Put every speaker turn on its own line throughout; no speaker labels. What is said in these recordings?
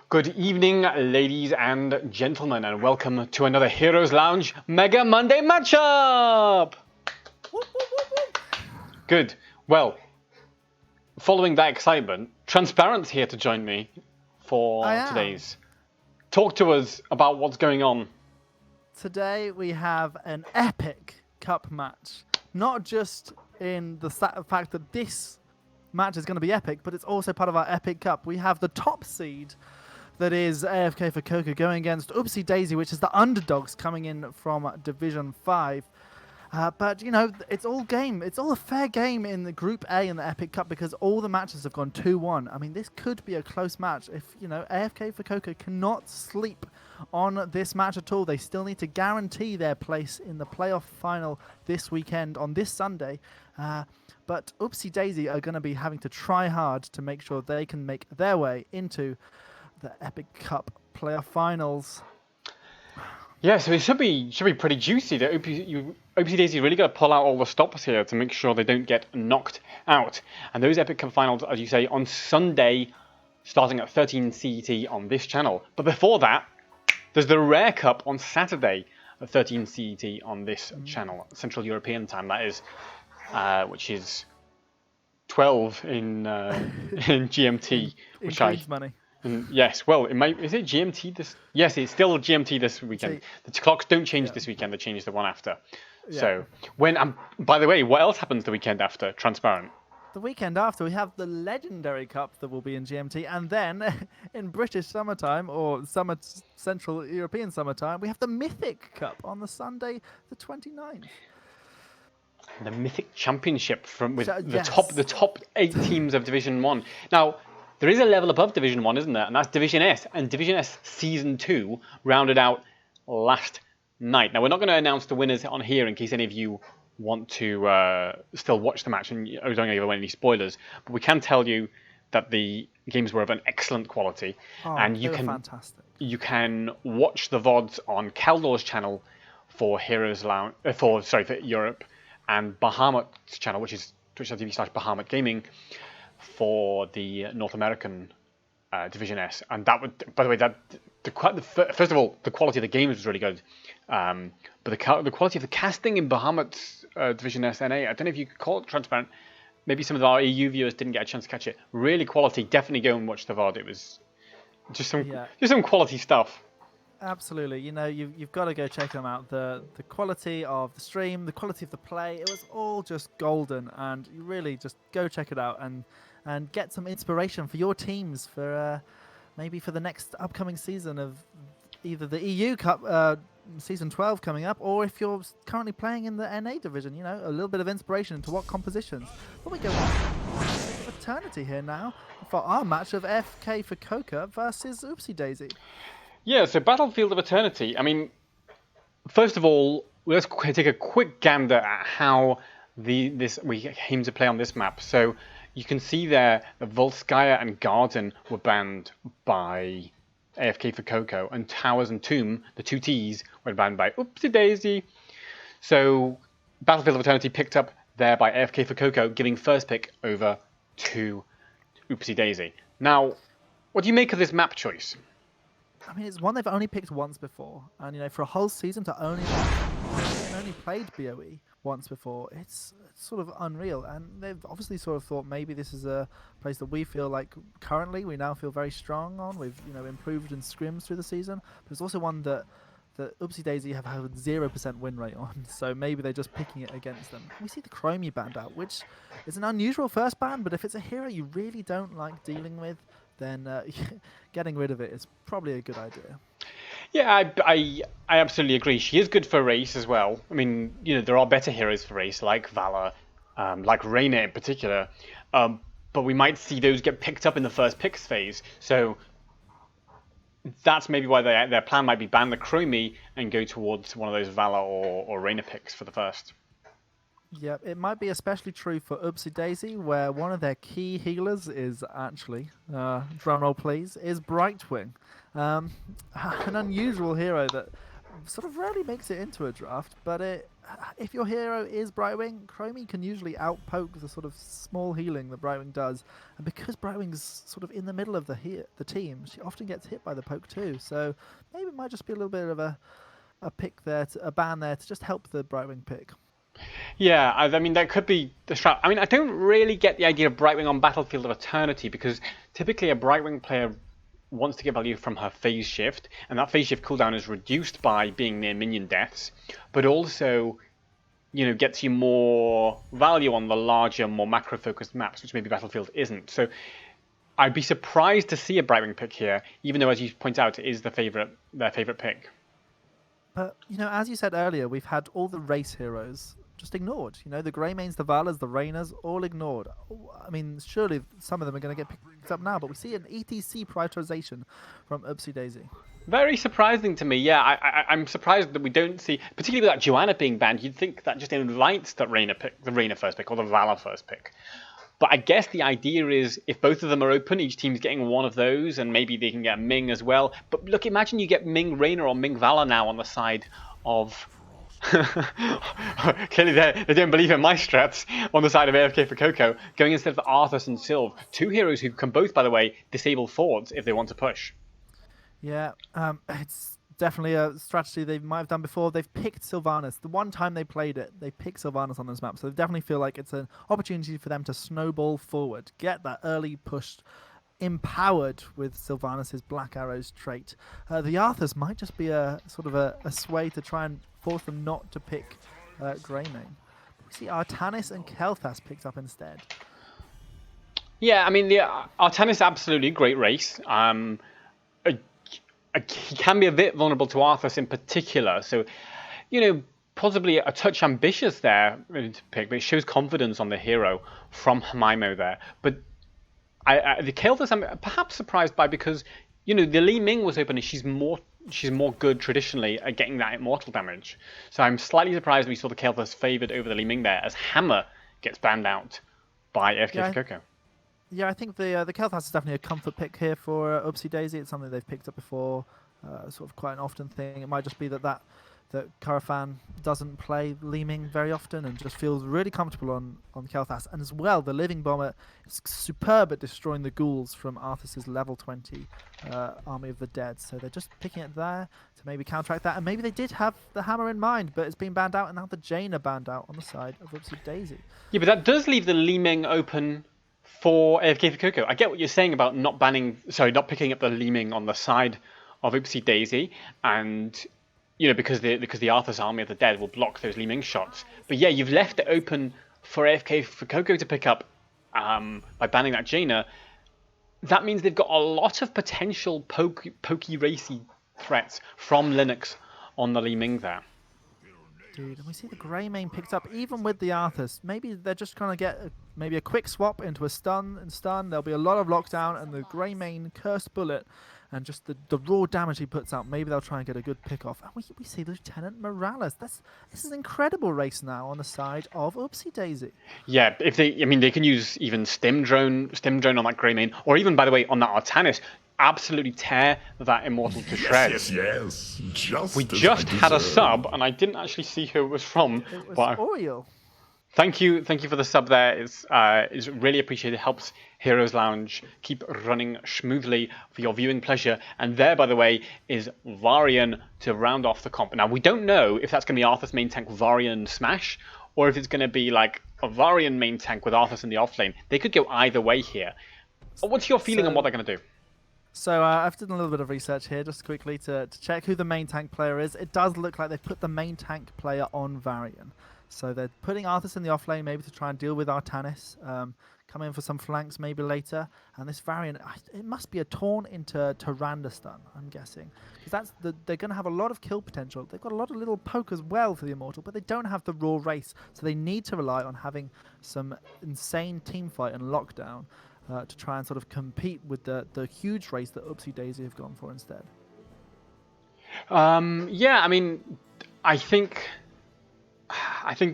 Good evening, ladies and gentlemen, and welcome to another Heroes Lounge Mega Monday matchup! Good. Well, following that excitement, Transparent's here to join me for today's. Talk to us about what's going on.
Today we have an epic cup match. Not just in the fact that this match is going to be epic, but it's also part of our epic cup. We have the top seed, that is AFK for Coco, going against Oopsie Daisy, which is the underdogs coming in from Division 5. But, you know, it's all game. It's all a fair game in the Group A in the Epic Cup because all the matches have gone 2-1. I mean, this could be a close match if, you know, AFK for Coco cannot sleep on this match at all. They still need to guarantee their place in the playoff final this weekend on this Sunday. But Oopsie Daisy are going to be having to try hard to make sure they can make their way into the Epic Cup playoff finals.
Yeah, so it should be pretty juicy. That Oopsie Daisy really got to pull out all the stops here to make sure they don't get knocked out. And those Epic Cup finals, as you say, on Sunday, starting at 13 CET on this channel. But before that, there's the Rare Cup on Saturday at 13 CET on this channel, Central European time, that is, which is 12 in GMT, which
includes money.
Yes, well, is it GMT this? Yes, it's still GMT this weekend. The clocks don't change this weekend; they change the one after. Yeah. So by the way, what else happens the weekend after Transparent?
The weekend after, we have the Legendary Cup that will be in GMT, and then in British summertime or Central European summertime, we have the Mythic Cup on the Sunday, the 29th.
The Mythic Championship with the top 8 teams of Division 1. Now, there is a level above Division 1, isn't there? And that's Division S. And Division S Season 2 rounded out last night. Now, we're not going to announce the winners on here in case any of you want to still watch the match and don't give away any spoilers. But we can tell you that the games were of an excellent quality. And you can
fantastic.
You can watch the VODs on Caldor's channel for Heroes Lounge, for Europe, and Bahamut's channel, which is twitch.tv/Bahamut Gaming, for the North American Division S. And that would, by the way, first of all, the quality of the game was really good. But the quality of the casting in Bahamut's Division S NA, I don't know if you could call it transparent. Maybe some of our EU viewers didn't get a chance to catch it. Really quality. Definitely go and watch the VOD. It was just some quality stuff.
Absolutely. You know, you've got to go check them out. The quality of the stream, the quality of the play, it was all just golden. And you really just go check it out and get some inspiration for your teams for maybe for the next upcoming season of either the EU Cup Season 12 coming up, or if you're currently playing in the NA division, you know, a little bit of inspiration into what compositions. But we go on Fraternity here now for our match of FK for Coca versus Oopsie Daisy.
Yeah, so Battlefield of Eternity. I mean, first of all, let's take a quick gander at how we came to play on this map. So you can see there that Volskaya and Garden were banned by AFK for Coco, and Towers and Tomb, the two T's, were banned by Oopsie Daisy. So Battlefield of Eternity picked up there by AFK for Coco, giving first pick over to Oopsie Daisy. Now, what do you make of this map choice?
I mean, it's one they've only picked once before, and you know, for a whole season to only played BOE once before, it's sort of unreal. And they've obviously sort of thought maybe this is a place that we feel like currently we now feel very strong on. We've improved in scrims through the season, but it's also one that Oopsie Daisy have had 0% win rate on, so maybe they're just picking it against them. We see the Chromie banned out, which is an unusual first ban, but if it's a hero you really don't like dealing with, then getting rid of it is probably a good idea.
Yeah, I absolutely agree. She is good for race as well. I mean, you know, there are better heroes for race, like Valor, like Reyna in particular. But we might see those get picked up in the first picks phase. So that's maybe why their plan might be ban the Chromie and go towards one of those Valor or Reyna picks for the first.
Yeah, it might be especially true for Oopsie Daisy, where one of their key healers is actually, drumroll please, is Brightwing. An unusual hero that sort of rarely makes it into a draft, but it if your hero is Brightwing, Chromie can usually outpoke the sort of small healing that Brightwing does, and because Brightwing's sort of in the middle of the team, she often gets hit by the poke too. So maybe it might just be a little bit of a pick there, a ban there to just help the Brightwing pick.
Yeah, I mean, that could be the strat. I mean, I don't really get the idea of Brightwing on Battlefield of Eternity, because typically a Brightwing player wants to get value from her phase shift, and that phase shift cooldown is reduced by being near minion deaths, but also, gets you more value on the larger, more macro-focused maps, which maybe Battlefield isn't. So I'd be surprised to see a Brightwing pick here, even though, as you point out, it is their favorite pick.
But, as you said earlier, we've had all the race heroes just ignored. The Greymanes, the Valas, the Rainers, all ignored. I mean, surely some of them are going to get picked up now, but we see an ETC prioritization from Oopsie Daisy.
Very surprising to me, yeah. I'm surprised that we don't see, particularly with that Joanna being banned, you'd think that just invites that the Reina first pick, or the Vala first pick. But I guess the idea is, if both of them are open, each team's getting one of those, and maybe they can get Ming as well. But look, imagine you get Ming Reina or Ming Vala now on the side of... Clearly they don't believe in my strats on the side of AFK for Coco, going instead of Arthas and Sylve. Two heroes who can both, by the way, disable forwards if they want to push.
Yeah, it's definitely a strategy they might have done before. They've picked Sylvanas. The one time they played it, they picked Sylvanas on this map. So they definitely feel like it's an opportunity for them to snowball forward, get that early push empowered with Sylvanas' Black Arrows trait. The Arthas might just be a sort of a sway to try and force them not to pick Greymane. We see Artanis and Kel'Thas picked up instead.
Yeah, I mean, the Artanis absolutely great race. He can be a bit vulnerable to Arthas in particular, so possibly a touch ambitious there to pick, but it shows confidence on the hero from Jemima there. But the Kel'Thas I'm perhaps surprised by, because the Li Ming was open and she's more good traditionally at getting that immortal damage. So I'm slightly surprised we saw the Kel'Thas favoured over the Li Ming there, as Hammer gets banned out by AFK for Coco.
Yeah, I think the Kel'Thas is definitely a comfort pick here for Oopsie Daisy. It's something they've picked up before, sort of quite an often thing. It might just be that Karafan doesn't play Li Ming very often and just feels really comfortable on Kel'Thas. And as well, the Living Bomber is superb at destroying the ghouls from Arthas' level 20 Army of the Dead. So they're just picking it there to maybe counteract that. And maybe they did have the Hammer in mind, but it's been banned out, and now the Jaina banned out on the side of Oopsie Daisy.
Yeah, but that does leave the Li Ming open for AFK for Coco. I get what you're saying about not picking up the Li Ming on the side of Oopsie Daisy, and because the Arthas Army of the Dead will block those Li Ming shots. But yeah, you've left it open for AFK for Coco to pick up by banning that Jaina. That means they've got a lot of potential pokey racy threats from Linux on the Li Ming there.
Dude, and we see the Greymane picked up even with the Arthas. Maybe they're just trying to get maybe a quick swap into a stun and stun. There'll be a lot of lockdown, and the Greymane cursed bullet and just the raw damage he puts out. Maybe they'll try and get a good pick off. And we see Lieutenant Morales. This is an incredible race now on the side of Oopsie Daisy.
Yeah, they can use even stim drone on that Greymane, or even, by the way, on that Artanis. Absolutely tear that immortal to shreds.
Yes.
We just had a sub, and I didn't actually see who it was from.
It was Oriel.
Thank you for the sub there. It's really appreciated. It helps Heroes Lounge keep running smoothly for your viewing pleasure. And there, by the way, is Varian to round off the comp. Now, we don't know if that's going to be Arthas main tank Varian Smash, or if it's going to be like a Varian main tank with Arthas in the offlane. They could go either way here. What's your feeling on what they're going to do?
So I've done a little bit of research here just quickly to check who the main tank player is. It does look like they've put the main tank player on Varian. So they're putting Arthas in the offlane maybe to try and deal with Artanis. Come in for some flanks maybe later. And this Varian, it must be a Taunt into Tyrande stun, I'm guessing. Because they're going to have a lot of kill potential. They've got a lot of little poke as well for the Immortal, but they don't have the raw race. So they need to rely on having some insane teamfight and lockdown to try and sort of compete with the huge race that Oopsie Daisy have gone for instead.
Yeah, I mean, I think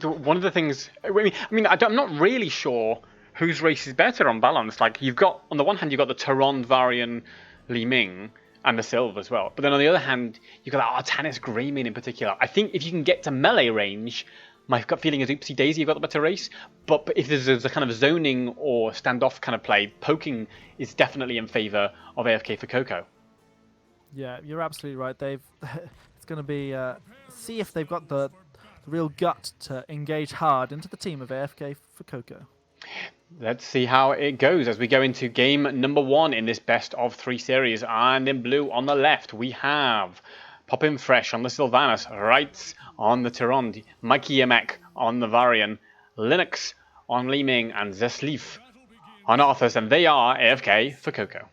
one of the things. I'm not really sure whose race is better on balance. Like, you've got, on the one hand, you've got the Tyrande Varian Li Ming, and the Sylve as well. But then on the other hand, you've got that Artanis Greymane in particular. I think if you can get to melee range, my gut feeling is Oopsie Daisy, you've got the better race. But if there's a kind of zoning or standoff kind of play, poking is definitely in favour of AFK for Coco.
Yeah, you're absolutely right. It's going to be see if they've got the real gut to engage hard into the team of AFK for Coco.
Let's see how it goes as we go into game number 1 in this best of 3 series. And in blue on the left, we have Poppin Fresh on the Sylvanas, Rights on the Tyrande, Mikey Yemek on the Varian, Linux on Li Ming, and Zesleaf on Arthas. And they are AFK for Coco.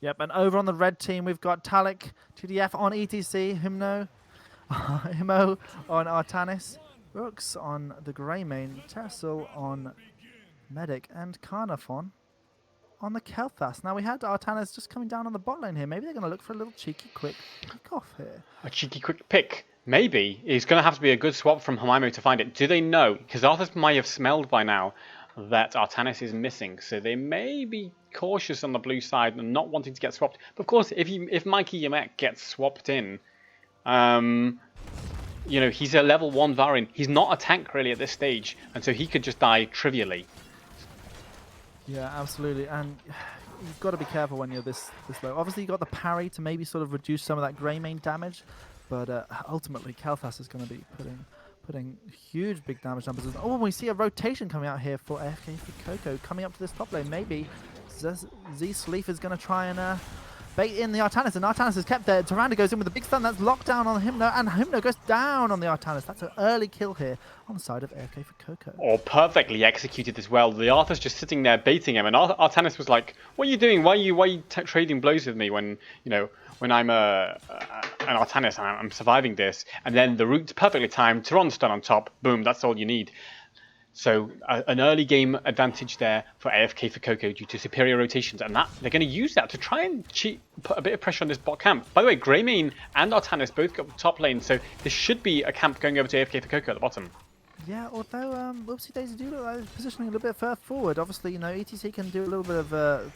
Yep, and over on the red team, we've got Talik, TDF on ETC, Himno on Artanis, Rooks on the Greymane, Tercel on Medic, and Carnafon on the Kel'Thas. Now we had Artanis just coming down on the bot lane here. Maybe they're going to look for a little cheeky quick pick off here.
A cheeky quick pick. Maybe. It's going to have to be a good swap from Hamaimo to find it. Do they know? Because Arthas might have smelled by now that Artanis is missing. So they may be cautious on the blue side and not wanting to get swapped. But of course, if Mikey Yemek gets swapped in, you know, he's a level 1 Varian. He's not a tank really at this stage. And so he could just die trivially.
Yeah, absolutely. And you've got to be careful when you're this low. Obviously, you've got the parry to maybe sort of reduce some of that Greymane damage. But ultimately, Kel'Thas is going to be putting huge big damage numbers. Oh, we see a rotation coming out here for AFK for Coco coming up to this top lane. Maybe Zesleaf is going to try and bait in the Artanis, and Artanis is kept there. Tyrande goes in with a big stun that's locked down on Himno, and Himno goes down on the Artanis. That's an early kill here on the side of AFK for Coco.
Or perfectly executed as well. The Arthur's just sitting there baiting him, and Artanis was like, "What are you doing? Why are you trading blows with me when when I'm an Artanis and I'm surviving this?" And then the root's perfectly timed. Tyrande stun on top. Boom. That's all you need. So an early game advantage there for AFK for Coco due to superior rotations, and that they're going to use that to try and put a bit of pressure on this bot camp. By the way, Greymane and Artanis both got the top lane, so there should be a camp going over to AFK for Coco at the bottom.
Yeah, although Oopsie Daisy do look like they're positioning a little bit further forward. Obviously, ETC can do a little bit of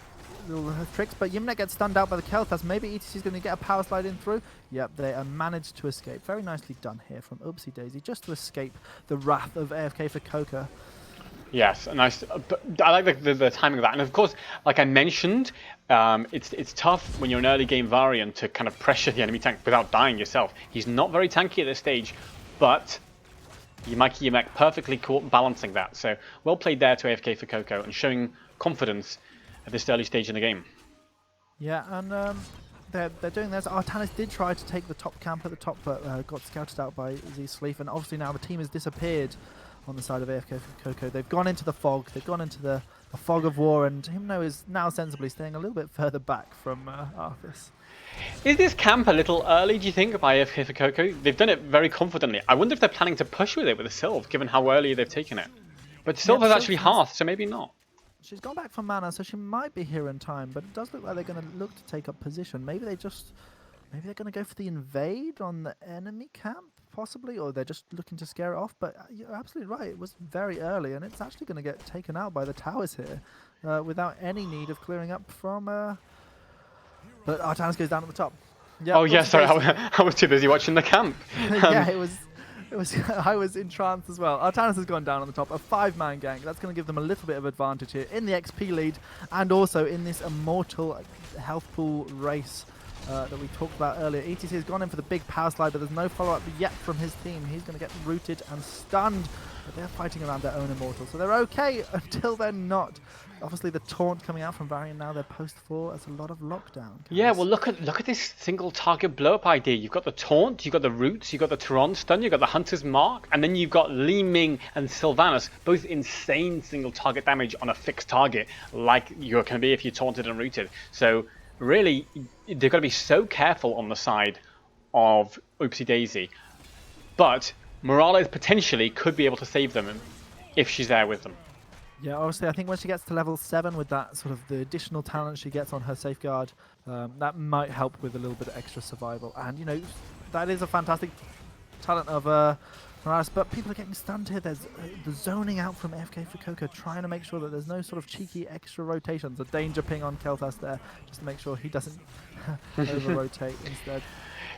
little tricks, but Yimnet gets stunned out by the Kel'Thas. Maybe ETC is going to get a power slide in through. Yep, they managed to escape. Very nicely done here from Oopsie Daisy, just to escape the wrath of AFK for Coco.
Yes, nice. But I like the timing of that, and of course, like I mentioned, it's tough when you're an early game Varian to kind of pressure the enemy tank without dying yourself. He's not very tanky at this stage, but Mikey Yemek perfectly caught balancing that. So well played there to AFK for Coco and showing confidence at this early stage in the game.
Yeah, and they're doing this. Artanis did try to take the top camp at the top, but got scouted out by Zesleaf, and obviously now the team has disappeared on the side of AFK for Coco. They've gone into the fog. They've gone into the fog of war, and Himno is now sensibly staying a little bit further back from Arthas.
Is this camp a little early, do you think, by AFK for Coco? They've done it very confidently. I wonder if they're planning to push with it with the Sylve, given how early they've taken it. But Sylve is actually Hearth, so maybe not.
She's gone back for mana, so she might be here in time, but it does look like they're going to look to take up position. Maybe they're going to go for the invade on the enemy camp, possibly, or they're just looking to scare it off. But you're absolutely right, it was very early, and it's actually going to get taken out by the towers here without any need of clearing up from... But Artanis goes down at the top. Yep,
oh yeah, sorry, I was too busy watching the camp.
Yeah, it was. I was entranced as well. Artanis has gone down on the top. A 5-man gank. That's going to give them a little bit of advantage here in the XP lead and also in this immortal health pool race that we talked about earlier. ETC has gone in for the big power slide, but there's no follow-up yet from his team. He's going to get rooted and stunned. But they're fighting around their own immortal, so they're okay until they're not. Obviously, the taunt coming out from Varian now, they're post-4. That's a lot of lockdown. Guys.
Yeah, well, look at this single target blow-up idea. You've got the taunt, you've got the roots, you've got the Tyrande stun, you've got the Hunter's Mark, and then you've got Li Ming and Sylvanas, both insane single target damage on a fixed target, like you're going to be if you're taunted and rooted. So, really, they've got to be so careful on the side of Oopsie Daisy. But Morales potentially could be able to save them if she's there with them.
Yeah, obviously, I think when she gets to level 7 with that sort of the additional talent she gets on her safeguard, that might help with a little bit of extra survival. And, that is a fantastic talent of Morales, but people are getting stunned here. There's the zoning out from AFK for Coco, trying to make sure that there's no sort of cheeky extra rotations. A danger ping on Kel'Thas there, just to make sure he doesn't over-rotate instead.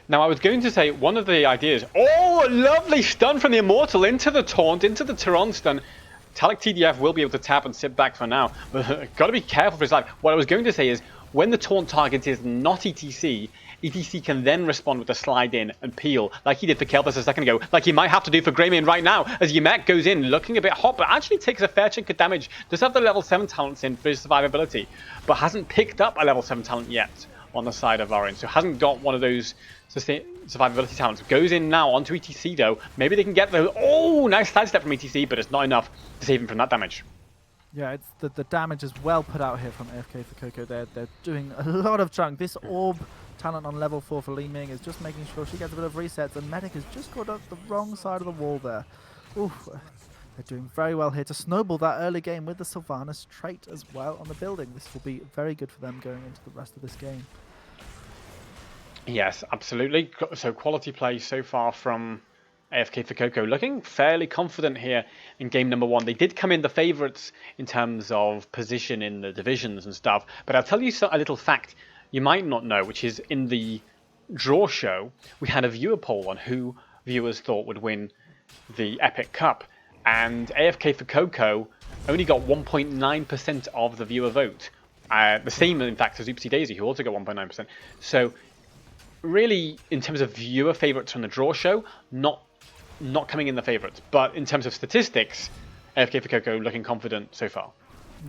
Now, I was going to say, one of the ideas... Oh, a lovely stun from the Immortal into the taunt, into the Tyrant stun. Talic TDF will be able to tap and sit back for now, but got to be careful for his life. What I was going to say is, when the taunt target is not ETC, ETC can then respond with a slide in and peel, like he did for Kel'Thas a second ago, like he might have to do for Greymane right now, as Yemek goes in, looking a bit hot, but actually takes a fair chunk of damage. Does have the level 7 talents in for his survivability, but hasn't picked up a level 7 talent yet on the side of Orion, so hasn't got one of those survivability talents. Goes in now onto ETC though. Maybe they can get the... Oh, nice sidestep from ETC, but it's not enough to save him from that damage.
Yeah, it's the damage is well put out here from AFK for Coco. They're doing a lot of chunk. This orb talent on level 4 for Li Ming is just making sure she gets a bit of resets, and Medic has just got up the wrong side of the wall there. Oof. They're doing very well here to snowball that early game with the Sylvanas trait as well on the building. This will be very good for them going into the rest of this game.
Yes, absolutely. So quality play so far from AFK for Coco. Looking fairly confident here in game number 1. They did come in the favourites in terms of position in the divisions and stuff. But I'll tell you a little fact you might not know, which is in the draw show, we had a viewer poll on who viewers thought would win the Epic Cup. And AFK for Coco only got 1.9% of the viewer vote. The same, in fact, as Oopsie Daisy, who also got 1.9%. So really, in terms of viewer favourites from the draw show, not coming in the favourites. But in terms of statistics, AFK for Coco looking confident so far.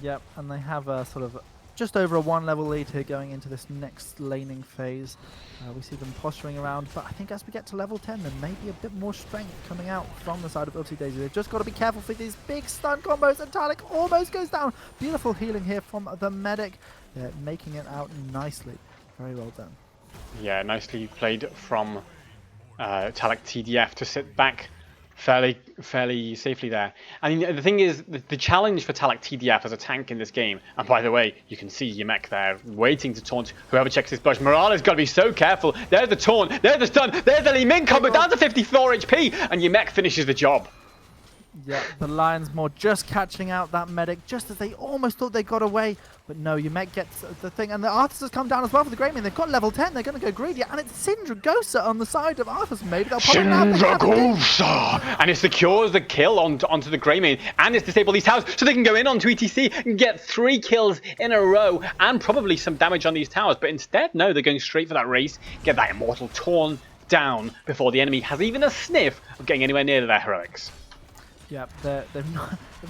Yep, and they have a sort of just over a 1-level lead here going into this next laning phase. We see them posturing around, but I think as we get to level 10, there may be a bit more strength coming out from the side of Oopsie Daisy. They've just got to be careful for these big stun combos, and Talic almost goes down. Beautiful healing here from the Medic. They're making it out nicely. Very well done.
Yeah, nicely played from Talic TDF to sit back fairly safely there. And the thing is, the challenge for Talic TDF as a tank in this game, and by the way, you can see Yemek there waiting to taunt whoever checks his bush. Morales got to be so careful. There's the taunt, there's the stun, there's the Li Ming combo down to 54 HP, and Yemek finishes the job.
Yeah, the Lions more just catching out that Medic just as they almost thought they got away. But no, Yemek gets the thing. And the Arthas has come down as well for the Greymane. They've got level 10. They're going to go greedy. And it's Syndragosa on the side of Arthas. Maybe they'll pop it now.
Syndragosa! And it secures the kill onto the Greymane. And it's disabled these towers so they can go in onto ETC and get 3 kills in a row. And probably some damage on these towers. But instead, no, they're going straight for that race. Get that Immortal torn down before the enemy has even a sniff of getting anywhere near their heroics.
Yeah, they've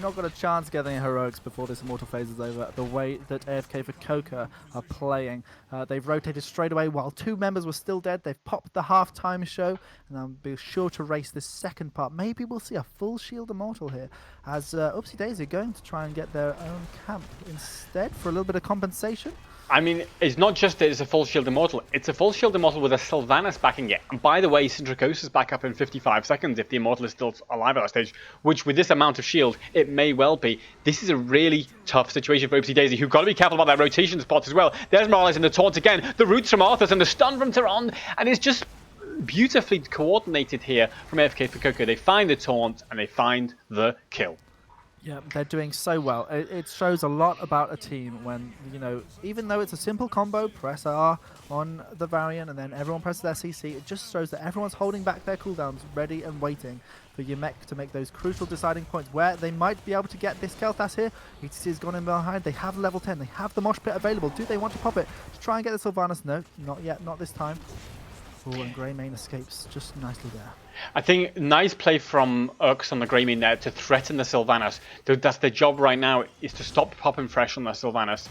not got a chance getting heroics before this Immortal phase is over. The way that AFK for Coco are playing, they've rotated straight away while 2 members were still dead. They've popped the half-time show, and I'll be sure to race this second part. Maybe we'll see a full shield Immortal here, as Oopsie Daisy are going to try and get their own camp instead for a little bit of compensation.
I mean, it's not just that it's a full shield Immortal, it's a full shield Immortal with a Sylvanas backing it. And by the way, Syndragosa's back up in 55 seconds if the Immortal is still alive at that stage, which with this amount of shield, it may well be. This is a really tough situation for Oopsie Daisy, who've got to be careful about that rotation spot as well. There's Morales in the taunt again, the roots from Arthas and the stun from Tyrant, and it's just beautifully coordinated here from AFK for Coco. They find the taunt and they find the kill.
Yeah, they're doing so well. It shows a lot about a team when, you know, even though it's a simple combo, press R on the Varian and then everyone presses their CC, it just shows that everyone's holding back their cooldowns, ready and waiting for Yemek to make those crucial deciding points where they might be able to get this Kel'Thas here. ETC's gone in behind. They have level 10. They have the Mosh Pit available. Do they want to pop it to try and get the Sylvanas? No, not yet. Not this time. Oh, and Greymane escapes just nicely there.
I think nice play from Ux on the Greymane there to threaten the Sylvanas. That's their job right now, is to stop popping fresh on the Sylvanas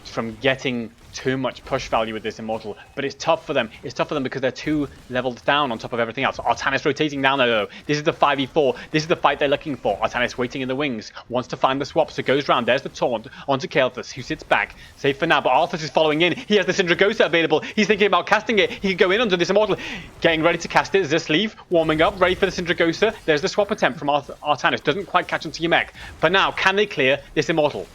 from getting too much push value with this Immortal. But it's tough for them. It's tough for them because they're too leveled down on top of everything else. Artanis rotating down there though. This is the 5v4. This is the fight they're looking for. Artanis waiting in the wings. Wants to find the swap, so goes round. There's the taunt onto Kel'Thas, who sits back. Safe for now, but Arthas is following in. He has the Syndragosa available. He's thinking about casting it. He could go in onto this Immortal. Getting ready to cast it. Zesleeve warming up, ready for the Syndragosa. There's the swap attempt from Artanis. Doesn't quite catch onto Yemek. But now, can they clear this Immortal?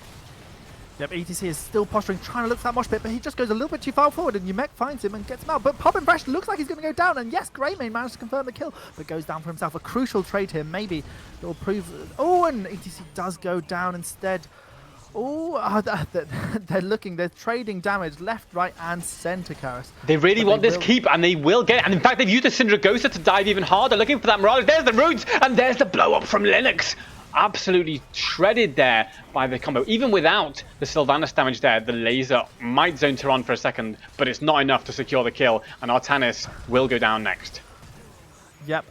Yep, ETC is still posturing, trying to look for that mosh pit, but he just goes a little bit too far forward, and Umek finds him and gets him out. But Poppin' Fresh looks like he's going to go down, and yes, Greymane managed to confirm the kill, but goes down for himself. A crucial trade here, maybe it will prove... Oh, and ETC does go down instead. Oh, they're trading damage left, right, and center, Karis.
They really want this keep, and they will get it. And in fact, they've used the Syndragosa to dive even harder, looking for that Mirage. There's the roots, and there's the blow up from Linux. Absolutely shredded there by the combo. Even without the Sylvanas damage there, the laser might zone Tehran for a second, but it's not enough to secure the kill, and Artanis will go down next.
Yep,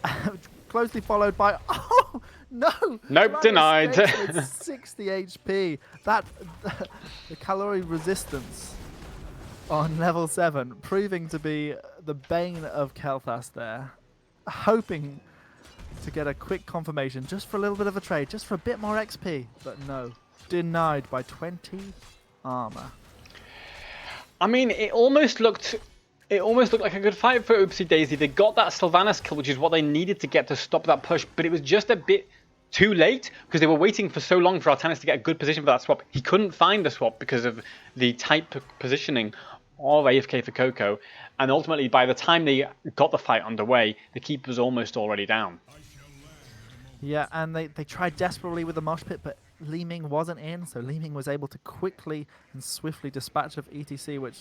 closely followed by... Oh, no!
Nope, denied.
With 60 HP. The calorie resistance on level 7, proving to be the bane of Kel'Thas there. Hoping to get a quick confirmation, just for a little bit of a trade, just for a bit more XP, but no, denied by 20 armor.
I mean, it almost looked like a good fight for Oopsie Daisy. They got that Sylvanas kill, which is what they needed to get to stop that push, but it was just a bit too late because they were waiting for so long for Artanis to get a good position for that swap. He couldn't find the swap because of the tight positioning of AFK for Coco, and ultimately by the time they got the fight underway, the keep was almost already down.
Yeah, and they tried desperately with the mosh pit, but Li Ming wasn't in, so Li Ming was able to quickly and swiftly dispatch of ETC, which,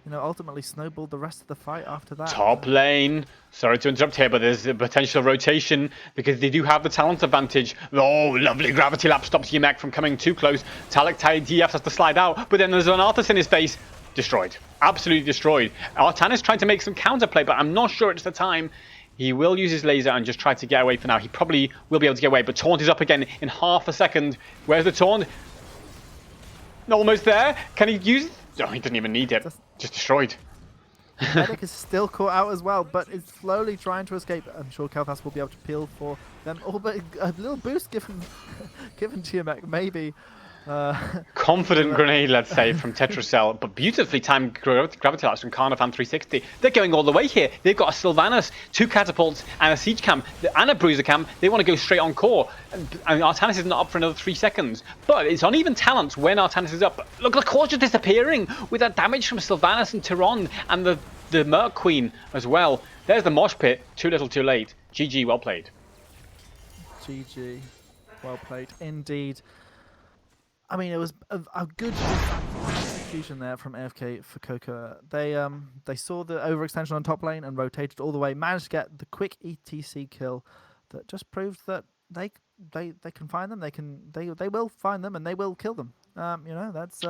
you know, ultimately snowballed the rest of the fight after that.
Top lane. Sorry to interrupt here, but there's a potential rotation because they do have the talent advantage. Oh, lovely gravity lap stops Umek from coming too close. Talek DF has to slide out, but then there's an Arthas in his face. Destroyed. Absolutely destroyed. Artanis trying to make some counterplay, but I'm not sure it's the time. He will use his laser and just try to get away for now. He probably will be able to get away, but Taunt is up again in half a second. Where's the Taunt? Almost there. Can he use it? Oh, he doesn't even need it. Just destroyed.
Medic is still caught out as well, but is slowly trying to escape. I'm sure Kel'Thas will be able to peel for them. Oh, but a little boost given to Umek, maybe.
Confident grenade, let's say, from Tetracell, but beautifully timed gravity laps from Carnifan 360. They're going all the way here. They've got a Sylvanas, 2 catapults, and a siege cam, and a bruiser cam. They want to go straight on core. And Artanis is not up for another 3 seconds. But it's on even talents when Artanis is up. Look, the core's just disappearing with that damage from Sylvanas and Tehran and the Merc Queen as well. There's the mosh pit. Too little, too late. GG, well played.
GG, well played indeed. I mean, it was a good execution there from AFK for Coco. They saw the overextension on top lane and rotated all the way. Managed to get the quick ETC kill that just proved that they can find them. They will find them and they will kill them. You know, that's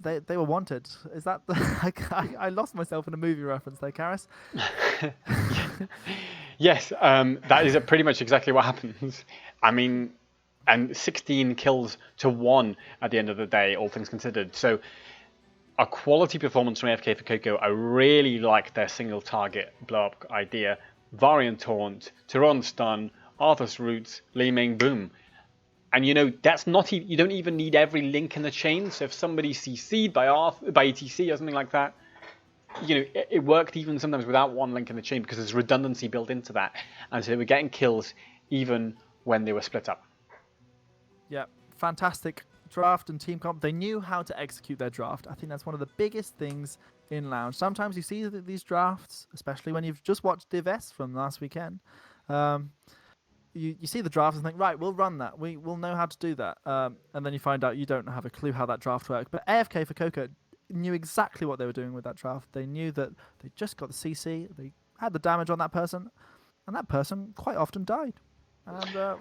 they were wanted. Is that the I lost myself in a movie reference there, Karis?
Yes, that is pretty much exactly what happens. I mean. And 16 kills to 1 at the end of the day, all things considered. So a quality performance from AFK for Coco. I really like their single target blow up idea. Varian Taunt, Tehran Stun, Arthas Roots, Li Ming, boom. And you know, that's not you don't even need every link in the chain. So if somebody CC'd by ETC or something like that, you know, it worked even sometimes without one link in the chain because there's redundancy built into that. And so they were getting kills even when they were split up.
Yeah, fantastic draft and team comp. They knew how to execute their draft. I think that's one of the biggest things in Lounge. Sometimes you see these drafts, especially when you've just watched Div S from last weekend. You see the draft and think, right, we'll run that. We'll know how to do that. And then you find out you don't have a clue how that draft worked. But AFK for Coco knew exactly what they were doing with that draft. They knew that they just got the CC, they had the damage on that person, and that person quite often died. And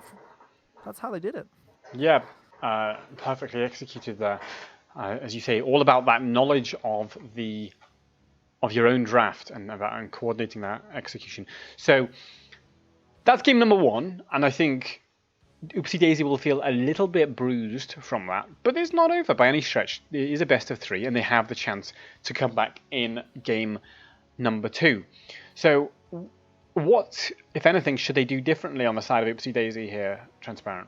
that's how they did it.
Yeah, perfectly executed there. As you say, all about that knowledge of your own draft and coordinating that execution. So that's game number 1, and I think Oopsie Daisy will feel a little bit bruised from that, but it's not over by any stretch. It is a best of 3, and they have the chance to come back in game number 2. So what, if anything, should they do differently on the side of Oopsie Daisy here, Transparent?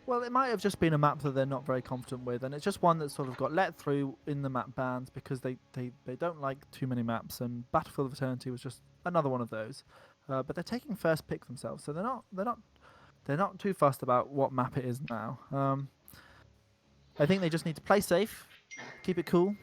Well, it might have just been a map that they're not very confident with, and it's just one that sort of got let through in the map bans because they don't like too many maps, and Battlefield of Eternity was just another one of those. But they're taking first pick themselves, so they're not too fussed about what map it is now. I think they just need to play safe, keep it cool.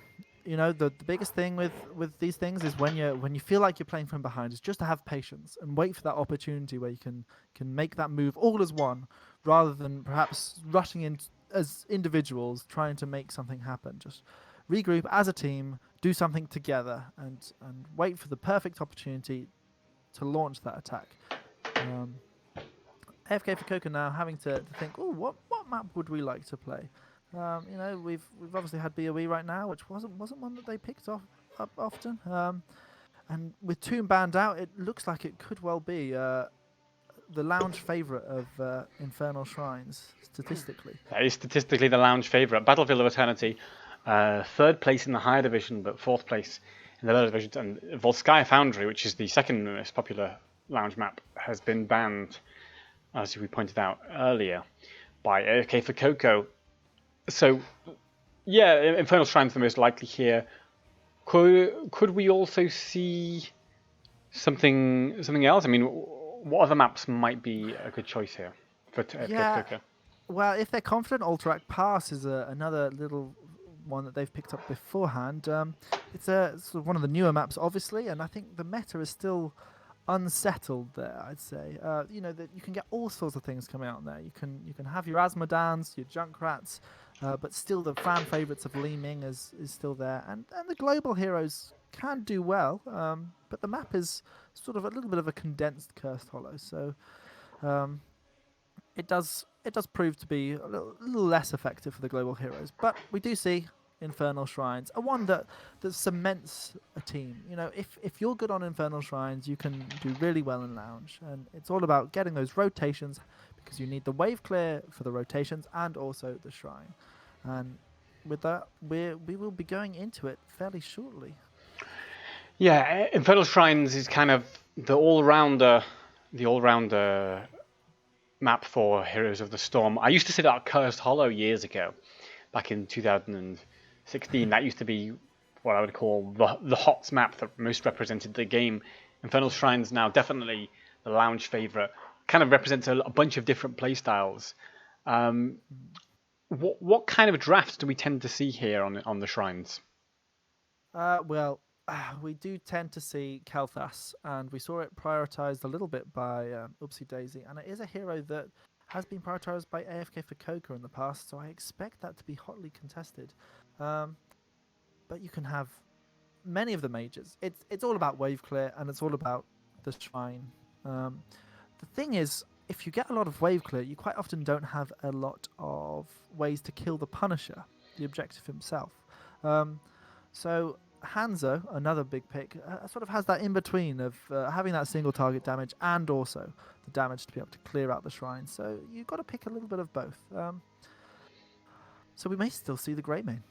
You know, the biggest thing with these things is when you feel like you're playing from behind, is just to have patience and wait for that opportunity where you can make that move all as one, rather than perhaps rushing in as individuals trying to make something happen. Just regroup as a team, do something together, and wait for the perfect opportunity to launch that attack. Um, AFK for Coca now having to think, oh, what map would we like to play? You know, we've obviously had BOE right now, which wasn't one that they picked up often. And with Tomb banned out, it looks like it could well be the lounge favourite of Infernal Shrines statistically.
That is statistically the lounge favourite. Battlefield of Eternity, third place in the higher division, but fourth place in the lower division. And Volskaya Foundry, which is the second most popular lounge map, has been banned, as we pointed out earlier, by AFK for Coco. So, yeah, Infernal Shrine's the most likely here. Could we also see something else? I mean, what other maps might be a good choice here for AFK for Coco?
Well, if they're confident, Alterac Pass is another little one that they've picked up beforehand. It's sort of one of the newer maps, obviously, and I think the meta is still unsettled there. I'd say, you know, that you can get all sorts of things coming out there. You can have your Asmodans, your Junkrats, but still the fan favourites of Li Ming is still there, and the global heroes can do well, but the map is sort of a little bit of a condensed Cursed Hollow, so it does prove to be a little less effective for the global heroes. But we do see Infernal Shrines, a one that cements a team. You know, if you're good on Infernal Shrines, you can do really well in Lounge, and it's all about getting those rotations, because you need the wave clear for the rotations and also the shrine. And with that, we will be going into it fairly shortly.
Yeah, Infernal Shrines is kind of the all-rounder map for Heroes of the Storm. I used to say that Cursed Hollow years ago, back in 2016. That used to be what I would call the HOTS map that most represented the game. Infernal Shrines now definitely the lounge favourite. Kind of represents a bunch of different playstyles. What kind of drafts do we tend to see here on the Shrines?
Well, we do tend to see Kel'Thas, and we saw it prioritised a little bit by Oopsie Daisy, and it is a hero that has been prioritised by AFK for Coca in the past, so I expect that to be hotly contested. But you can have many of the mages. It's all about wave clear, and it's all about the shrine. The thing is, if you get a lot of wave clear, you quite often don't have a lot of ways to kill the Punisher, the objective himself. So Hanzo, another big pick, sort of has that in between of having that single target damage and also the damage to be able to clear out the shrine. So you've got to pick a little bit of both. So we may still see the Grey Mane.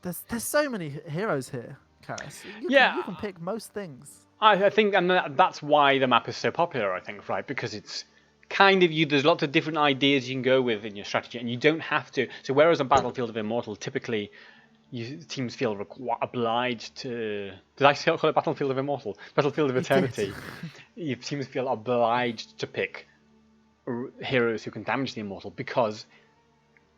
There's so many heroes here, Karis. You can pick most things.
I think, and that's why the map is so popular, I think, right? Because it's kind of there's lots of different ideas you can go with in your strategy, and you don't have to. So whereas on Battlefield of Immortal, typically teams feel obliged to. Did I call it Battlefield of Immortal? Battlefield of Eternity. Teams feel obliged to pick heroes who can damage the Immortal, because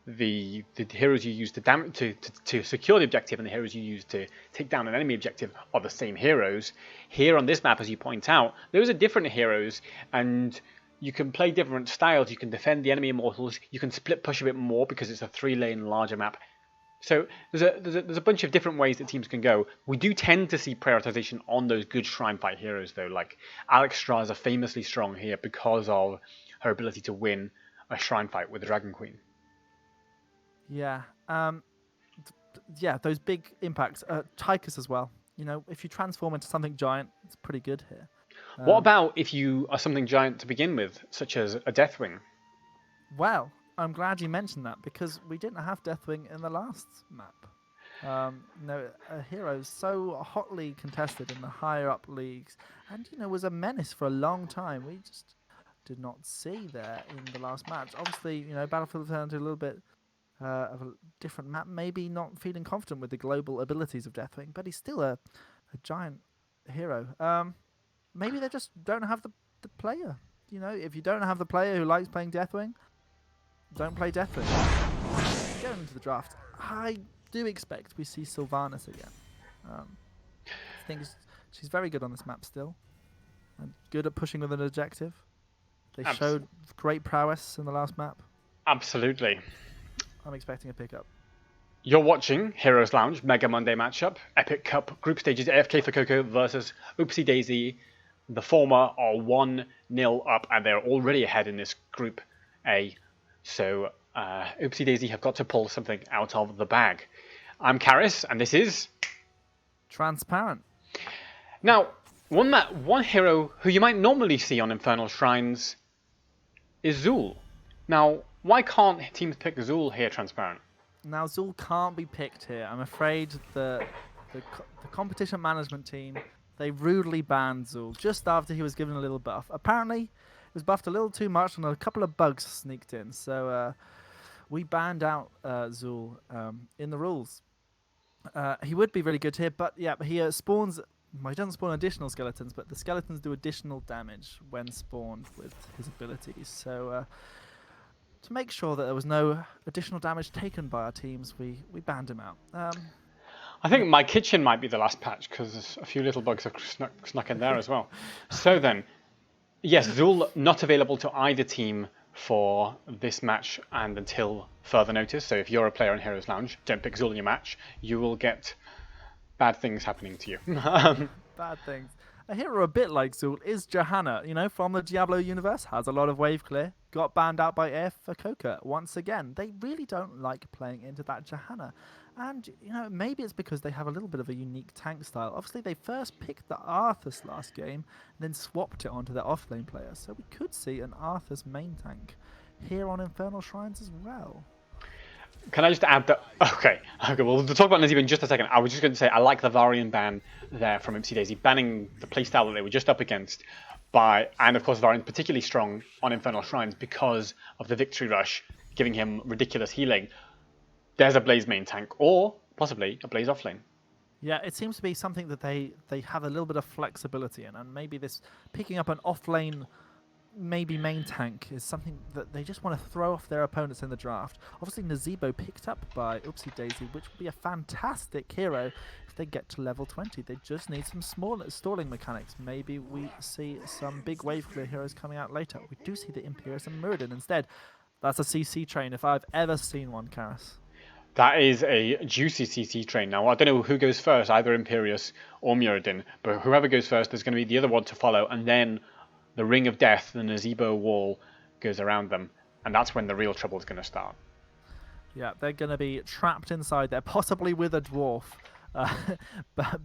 the heroes you use to secure the objective and the heroes you use to take down an enemy objective are the same heroes. Here on this map, as you point out, those are different heroes, and you can play different styles. You can defend the enemy Immortals. You can split push a bit more because it's a 3-lane larger map. So there's a bunch of different ways that teams can go. We do tend to see prioritization on those good shrine fight heroes, though. Like Alex Straza famously strong here because of her ability to win a shrine fight with the Dragon Queen.
Yeah. Those big impacts. Tychus as well. You know, if you transform into something giant, it's pretty good here.
What about if you are something giant to begin with, such as a Deathwing?
Well, I'm glad you mentioned that, because we didn't have Deathwing in the last map. A hero so hotly contested in the higher up leagues, and was a menace for a long time. We just did not see there in the last match. Obviously, Battlefield turned into a little bit of a different map, maybe not feeling confident with the global abilities of Deathwing, but he's still a giant hero. Maybe they just don't have the player. If you don't have the player who likes playing Deathwing, don't play Deathwing. going into the draft, I do expect we see Sylvanas again. I think she's very good on this map still, and good at pushing with an objective. They showed great prowess in the last map.
Absolutely.
I'm expecting a pickup.
You're watching Heroes Lounge Mega Monday matchup, Epic Cup group stages, AFK for Coco versus Oopsie Daisy. The former are 1-0 up, and they're already ahead in this Group A. So Oopsie Daisy have got to pull something out of the bag. I'm Karis, and this is
Transparent.
Now, one hero who you might normally see on Infernal Shrines is Zul. Now, why can't teams pick Zul here, Transparent?
Now, Zul can't be picked here. I'm afraid the competition management team, they rudely banned Zul just after he was given a little buff. Apparently, he was buffed a little too much and a couple of bugs sneaked in. So we banned out Zul in the rules. He would be really good here, but yeah, he spawns... Well, he doesn't spawn additional skeletons, but the skeletons do additional damage when spawned with his abilities. So to make sure that there was no additional damage taken by our teams, we banned him out.
I think my kitchen might be the last patch because a few little bugs have snuck in there as well. So then, yes, Zul not available to either team for this match and until further notice. So if you're a player in Heroes Lounge, don't pick Zul in your match. You will get bad things happening to you.
Bad things. A hero a bit like Zul is Johanna, from the Diablo universe, has a lot of wave clear, got banned out by AF for Coca once again. They really don't like playing into that Johanna. And, maybe it's because they have a little bit of a unique tank style. Obviously, they first picked the Arthas last game, then swapped it onto their offlane player. So we could see an Arthas main tank here on Infernal Shrines as well.
Can I just add that? Okay, we'll talk about Nazeeb in just a second. I was just going to say I like the Varian ban there from Oopsie Daisy, banning the playstyle that they were just up against. And of course, Varian's particularly strong on Infernal Shrines because of the Victory Rush, giving him ridiculous healing. There's a Blaze main tank, or possibly a Blaze offlane.
Yeah, it seems to be something that they have a little bit of flexibility in, and maybe this picking up an offlane maybe main tank is something that they just want to throw off their opponents in the draft. Obviously, Nazebo picked up by Oopsie Daisy, which would be a fantastic hero if they get to level 20. They just need some small stalling mechanics. Maybe we see some big wave clear heroes coming out later. We do see the Imperius and Muradin instead. That's a CC train if I've ever seen one, Karis.
That is a juicy CC train. Now, I don't know who goes first, either Imperius or Muradin, but whoever goes first, there's going to be the other one to follow, and then the Ring of Death, the Nazebo wall, goes around them, and that's when the real trouble is going to start.
Yeah, they're going to be trapped inside there, possibly with a dwarf,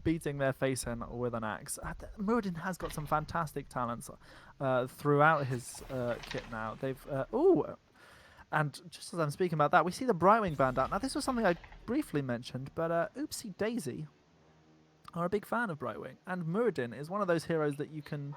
beating their face in with an axe. Muradin has got some fantastic talents throughout his kit now. And just as I'm speaking about that, we see the Brightwing band out. Now, this was something I briefly mentioned, but Oopsie Daisy are a big fan of Brightwing, and Muradin is one of those heroes that you can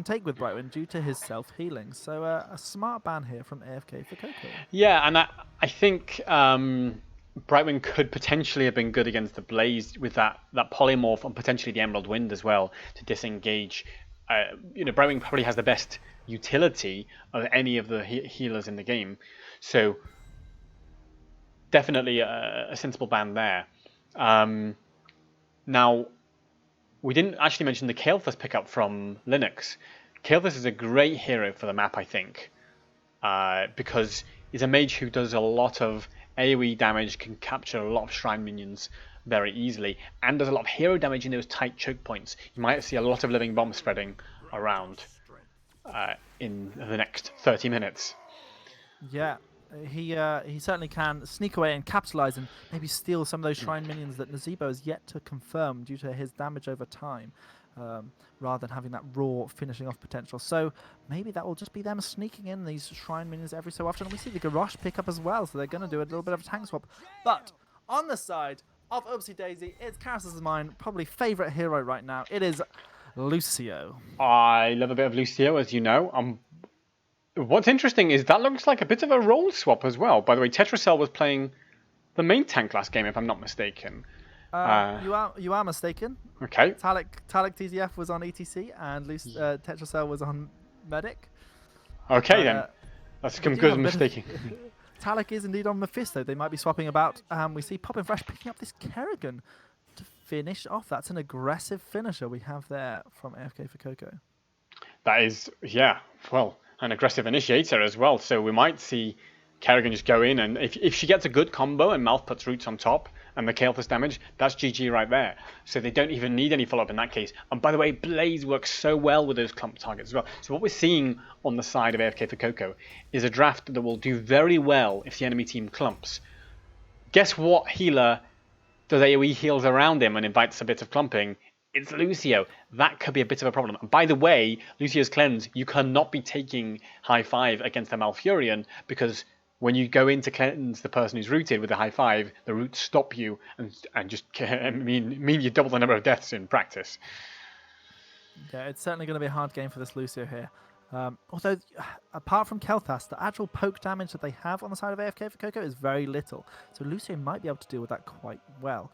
take with Brightwing due to his self-healing. So a smart ban here from AFK for Coco.
Yeah, and I think Brightwing could potentially have been good against the Blaze with that polymorph and potentially the Emerald Wind as well to disengage. Brightwing probably has the best utility of any of the healers in the game. So definitely a sensible ban there. Now, we didn't actually mention the Kael'thas pickup from Linux. Kael'thas is a great hero for the map, I think, because he's a mage who does a lot of AoE damage, can capture a lot of shrine minions very easily, and does a lot of hero damage in those tight choke points. You might see a lot of living bombs spreading around in the next 30 minutes.
Yeah, he certainly can sneak away and capitalize and maybe steal some of those shrine minions that Nazebo has yet to confirm due to his damage over time, rather than having that raw finishing off potential. So maybe that will just be them sneaking in these shrine minions every so often. We see the Garrosh pick up as well, so they're going to do a little bit of a tank swap. But on the side of Oopsie Daisy, it's Karis' mine probably favourite hero right now. It is Lucio.
I love a bit of Lucio, as you know. What's interesting is that looks like a bit of a role swap as well. By the way, Tetracell was playing the main tank last game, if I'm not mistaken.
You are mistaken.
Okay.
Talic TZF was on ETC and Tetracell was on Medic.
Okay then. That's some good mistaking.
Talik is indeed on Mephisto. They might be swapping about. We see Poppin' Fresh picking up this Kerrigan to finish off. That's an aggressive finisher we have there from AFK for Coco.
That is, yeah, well, an aggressive initiator as well. So we might see Kerrigan just go in, and if she gets a good combo and Mouth puts roots on top and the Kael'thas damage, that's GG right there. So they don't even need any follow-up in that case. And by the way, Blaze works so well with those clump targets as well. So what we're seeing on the side of AFK for Coco is a draft that will do very well if the enemy team clumps. Guess what healer does AoE heals around him and invites a bit of clumping? It's Lucio. That could be a bit of a problem. And by the way, Lucio's cleanse, you cannot be taking high 5 against a Malfurion, because when you go in to cleanse the person who's rooted with a high 5, the roots stop you and just mean you double the number of deaths in practice.
Yeah, it's certainly going to be a hard game for this Lucio here. Although, apart from Kael'thas, the actual poke damage that they have on the side of AFK for Coco is very little. So Lucio might be able to deal with that quite well.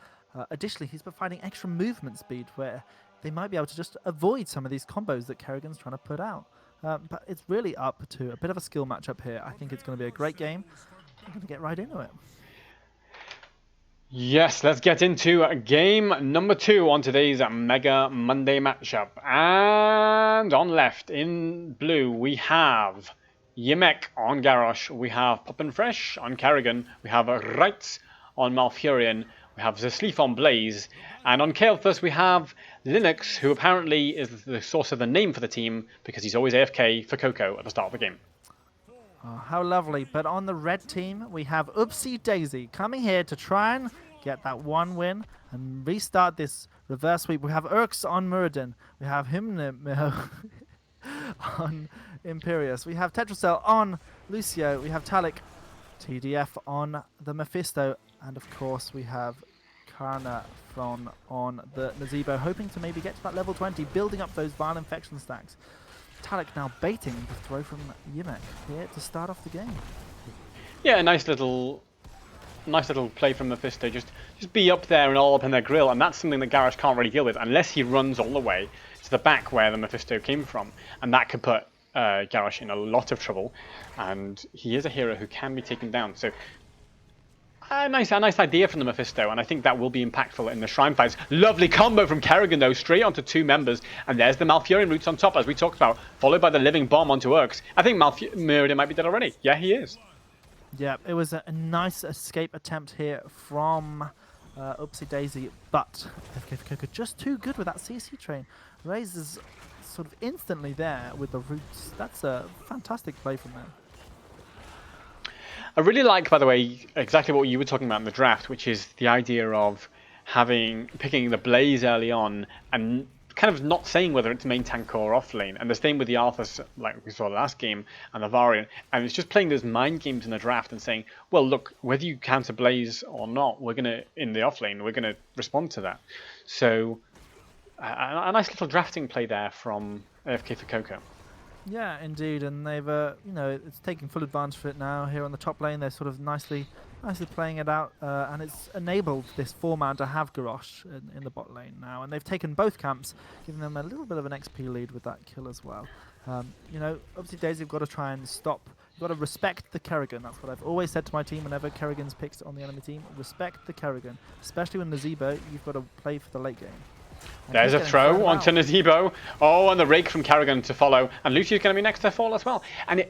Additionally, he's providing extra movement speed where they might be able to just avoid some of these combos that Kerrigan's trying to put out. But it's really up to a bit of a skill matchup here. I think it's going to be a great game. I'm going to get right into it.
Yes, let's get into game number 2 on today's Mega Monday matchup. And on left, in blue, we have Yimek on Garrosh. We have Poppin' Fresh on Kerrigan. We have Reitz on Malfurion. We have Zasleaf on Blaze. And on Kael'thas, we have Linux, who apparently is the source of the name for the team because he's always AFK for Coco at the start of the game.
Oh, how lovely. But on the red team, we have Oopsie Daisy coming here to try and get that one win and restart this reverse sweep. We have Urks on Muradin. We have Hymnimo on Imperius. We have Tetracell on Lucio. We have Talik TDF on the Mephisto. And of course, we have Karna from on the Nazebo, hoping to maybe get to that level 20, building up those Vile Infection stacks. Talik now baiting the throw from Yimek here to start off the game.
Yeah, a nice little play from Mephisto. Just be up there and all up in their grill, and that's something that Garrosh can't really deal with unless he runs all the way to the back where the Mephisto came from, and that could put Garrosh in a lot of trouble. And he is a hero who can be taken down. So a nice idea from the Mephisto, and I think that will be impactful in the Shrine fights. Lovely combo from Kerrigan, though, straight onto 2 members, and there's the Malfurion roots on top, as we talked about, followed by the living bomb onto Urks. I think Muradin might be dead already. Yeah, he is.
Yeah, it was a nice escape attempt here from Oopsie Daisy, but AFK for Coco just too good with that CC train. Raze is sort of instantly there with the roots. That's a fantastic play from them.
I really like, by the way, exactly what you were talking about in the draft, which is the idea of picking the Blaze early on and kind of not saying whether it's main tank or off lane. And the same with the Arthas, like we saw last game, and the Varian. And it's just playing those mind games in the draft and saying, well, look, whether you counter Blaze or not, we're going to, in the off lane, we're going to respond to that. So a nice little drafting play there from AFK for Coco.
Yeah, indeed, and they've, it's taking full advantage of it now. Here on the top lane, they're sort of nicely playing it out, and it's enabled this 4-man to have Garrosh in the bot lane now, and they've taken both camps, giving them a little bit of an XP lead with that kill as well. Obviously, Daisy, you've got to try and stop. You've got to respect the Kerrigan. That's what I've always said to my team whenever Kerrigan's picked on the enemy team. Respect the Kerrigan, especially when Nazebo, you've got to play for the late game.
There's a throw onto Nazebo. Oh, and the rake from Kerrigan to follow. And Lucio's going to be next to fall as well. And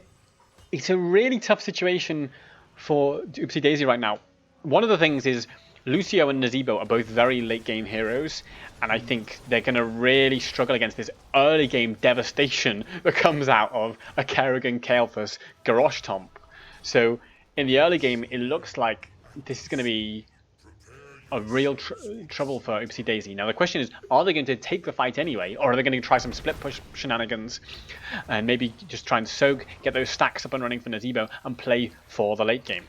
it's a really tough situation for Oopsie Daisy right now. One of the things is Lucio and Nazebo are both very late game heroes. And I think they're going to really struggle against this early game devastation that comes out of a Kerrigan Kael'thas Garrosh Tomp. So in the early game, it looks like this is going to be a real trouble for Oopsie Daisy. Now the question is, are they going to take the fight anyway, or are they going to try some split push shenanigans and maybe just try and soak, get those stacks up and running for Nazebo and play for the late game?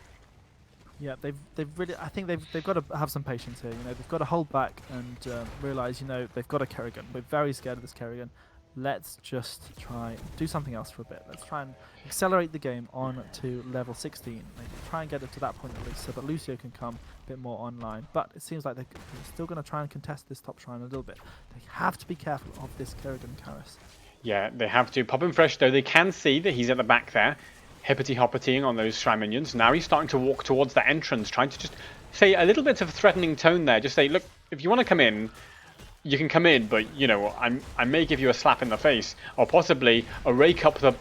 Yeah, they've really. I think they've got to have some patience here. They've got to hold back and realize, they've got a Kerrigan. We're very scared of this Kerrigan. Let's just try do something else for a bit. Let's try and accelerate the game on to level 16. Maybe try and get it to that point at least, so that Lucio can come a bit more online. But it seems like they're still going to try and contest this top shrine a little bit. They have to be careful of this Kerrigan Karis.
Yeah, they have to. Poppin' Fresh, though, they can see that he's at the back there. hippity-hoppitying on those Shrine minions. Now he's starting to walk towards the entrance, trying to just say a little bit of a threatening tone there. Just say, look, if you want to come in, you can come in, but, you know, I may give you a slap in the face, or possibly a rake up the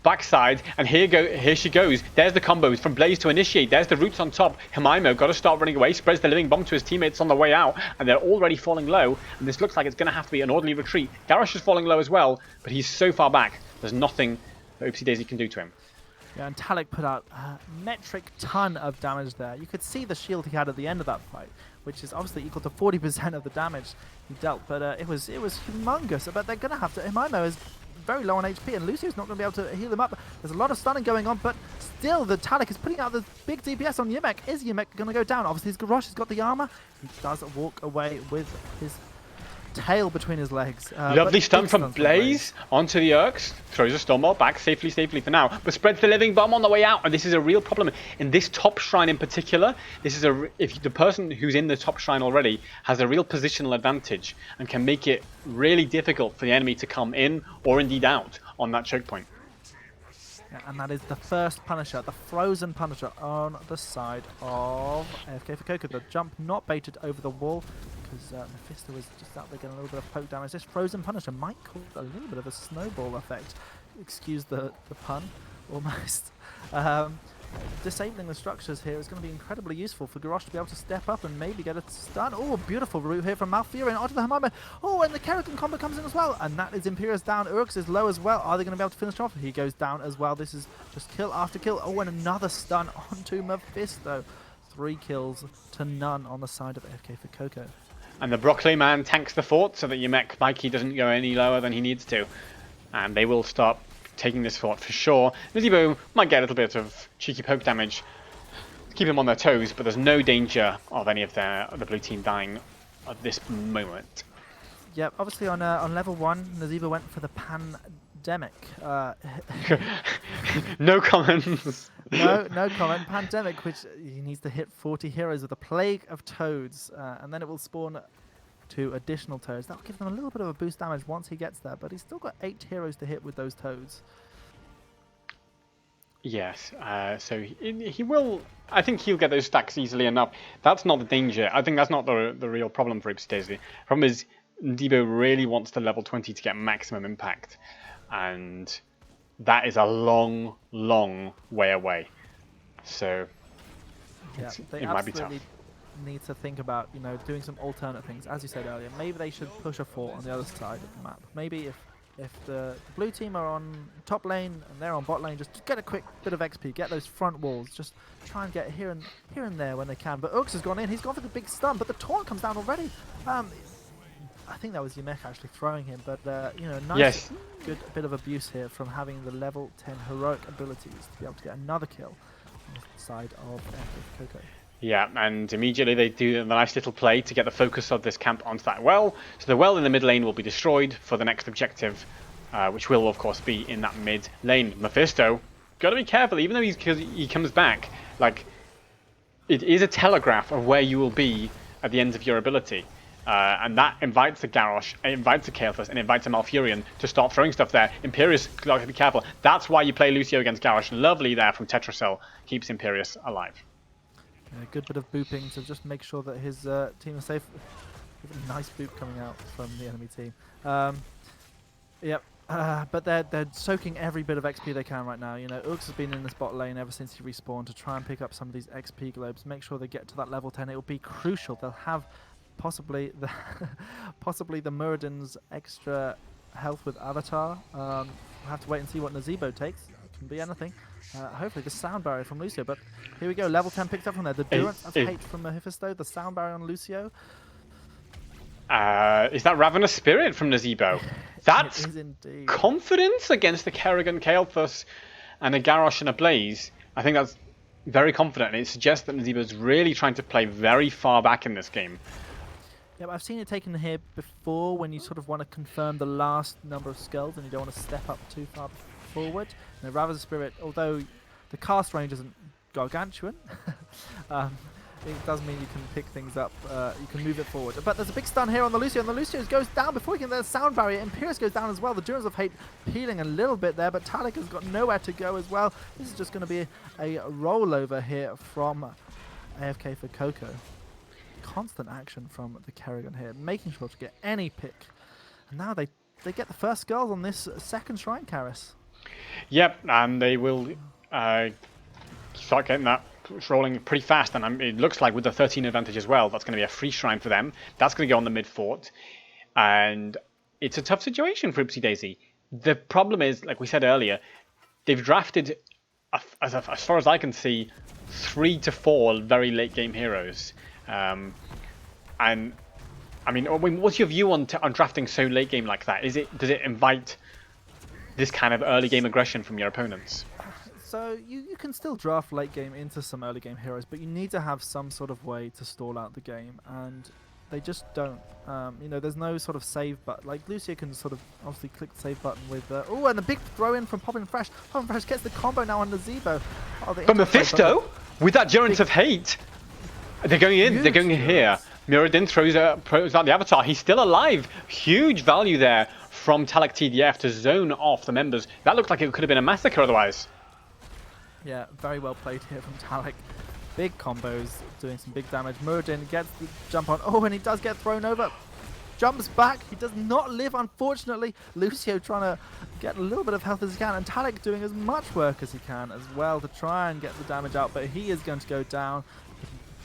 backside, and here she goes. There's the combos from Blaze to initiate. There's the roots on top. Himimo got to start running away, spreads the living bomb to his teammates on the way out, and they're already falling low, and this looks like it's going to have to be an orderly retreat. Garrosh is falling low as well, but he's so far back, there's nothing that Oopsie Daisy can do to him.
Yeah, and Talik put out a metric ton of damage there. You could see the shield he had at the end of that fight, which is obviously equal to 40% of the damage he dealt, but it was humongous. But they're going to have to... Himimo is very low on HP, and Lucio's not going to be able to heal him up. There's a lot of stunning going on, but still the Talik is putting out the big DPS on Yimek. Is Yimek going to go down? Obviously his Garrosh has got the armor. He does walk away with his tail between his legs.
Lovely stun from Blaze onto the Urks. Throws a Stormwall back safely for now, but spreads the living bomb on the way out, and this is a real problem in this top shrine in particular. This is if the person who's in the top shrine already has a real positional advantage and can make it really difficult for the enemy to come in or indeed out on that choke point.
Yeah, and that is the first Punisher, the frozen Punisher on the side of AFK for Coco. The jump not baited over the wall because Mephisto was just out there getting a little bit of poke damage. This frozen Punisher might cause a little bit of a snowball effect. Excuse the pun, almost. Disabling the structures here is going to be incredibly useful for Garrosh to be able to step up and maybe get a stun. Oh, beautiful route here from Malfurion onto the Himimo. Oh, and the Kerrigan combo comes in as well. And that is Imperius down. Urks is low as well. Are they going to be able to finish off? He goes down as well. This is just kill after kill. Oh, and another stun onto Mephisto. 3 kills to none on the side of AFK for Coco.
And the Broccoli man tanks the fort so that Yimek Mikey doesn't go any lower than he needs to. And they will start taking this fort for sure. Nazeebo might get a little bit of cheeky poke damage to keep him on their toes, but there's no danger of any of the blue team dying at this moment.
Yep, obviously on level 1, Nazeebo went for the Pandemic.
No comments.
No comment. Pandemic, which he needs to hit 40 heroes with a plague of toads, and then it will spawn 2 additional toads. That'll give them a little bit of a boost damage once he gets there, but he's still got 8 heroes to hit with those toads.
Yes, so he will... I think he'll get those stacks easily enough. That's not the danger. I think that's not the real problem for Oopsie Daisy. The problem is Debo really wants to level 20 to get maximum impact, and that is a long, long way away. So
yeah,
it might be tough.
Need to think about, you know, doing some alternate things. As you said earlier, maybe they should push a fort on the other side of the map. Maybe if the blue team are on top lane and they're on bot lane, just get a quick bit of XP, get those front walls, just try and get here and there when they can. But Urks has gone in, he's gone for the big stun, but the taunt comes down already. I think that was Yimek actually throwing him, but you know, nice, good bit of abuse here from having the level 10 heroic abilities to be able to get another kill on the side of Coco.
Yeah, and immediately they do a nice little play to get the focus of this camp onto that well. So the well in the mid lane will be destroyed for the next objective, which will, of course, be in that mid lane. Mephisto, got to be careful, even though he comes back. Like, it is a telegraph of where you will be at the end of your ability. And that invites the Garrosh, it invites the Kael'thas, and invites a Malfurion to start throwing stuff there. Imperius, got to be careful. That's why you play Lucio against Garrosh. Lovely there from Tetracell, keeps Imperius alive.
A good bit of booping to just make sure that his team is safe. A nice boop coming out from the enemy team. Yep, but they're soaking every bit of XP they can right now. You know, Urks has been in this bot lane ever since he respawned to try and pick up some of these XP globes. Make sure they get to that level 10. It will be crucial. They'll have possibly the Muradin's extra health with Avatar. We'll have to wait and see what Nazeebo takes. It can be anything. Hopefully the sound barrier from Lucio, but here we go. Level 10 picked up from there. The Durance of Hate from Mephisto, the sound barrier on Lucio.
Is that Ravenous Spirit from Nazeebo? That's
indeed
confidence against the Kerrigan, Kael'thas, and a Garrosh and a Blaze. I think that's very confident, and it suggests that Nazeebo's really trying to play very far back in this game.
Yeah, but I've seen it taken here before when you sort of want to confirm the last number of skulls and you don't want to step up too far forward. You know, Ravenous Spirit, although the cast range isn't gargantuan, it does mean you can pick things up, you can move it forward. But there's a big stun here on the Lucio, and the Lucio goes down before he can get the sound barrier. Imperius goes down as well. The Durance of Hate healing a little bit there, but Talik has got nowhere to go as well. This is just going to be a rollover here from AFK for Coco. Constant action from the Kerrigan here, making sure to get any pick. And now they get the first skulls on this second Shrine, Karis.
Yep, and they will start getting that rolling pretty fast. And it looks like with the 13 advantage as well, that's going to be a free Shrine for them. That's going to go on the mid fort. And it's a tough situation for Oopsie Daisy. The problem is, like we said earlier, they've drafted, as far as I can see, 3 to 4 very late game heroes. And I mean, what's your view on drafting so late game like that? Does it invite this kind of early game aggression from your opponents?
So you can still draft late game into some early game heroes, but you need to have some sort of way to stall out the game, and they just don't. You know, there's no sort of save button. Like Lucio can sort of obviously click the save button with. Oh, and the big throw in from Poppin' Fresh. Poppin' Fresh gets the combo now on the Zebo. Oh,
but Mephisto, with that Durance of Hate, they're going in. They're going in here. Muradin throws out the Avatar. He's still alive. Huge value there from Talak TDF to zone off the members. That looked like it could have been a massacre otherwise.
Yeah, very well played here from Talak. Big combos, doing some big damage. Muradin gets the jump on. Oh, and he does get thrown over. Jumps back. He does not live, unfortunately. Lucio trying to get a little bit of health as he can. And Talak doing as much work as he can as well to try and get the damage out. But he is going to go down.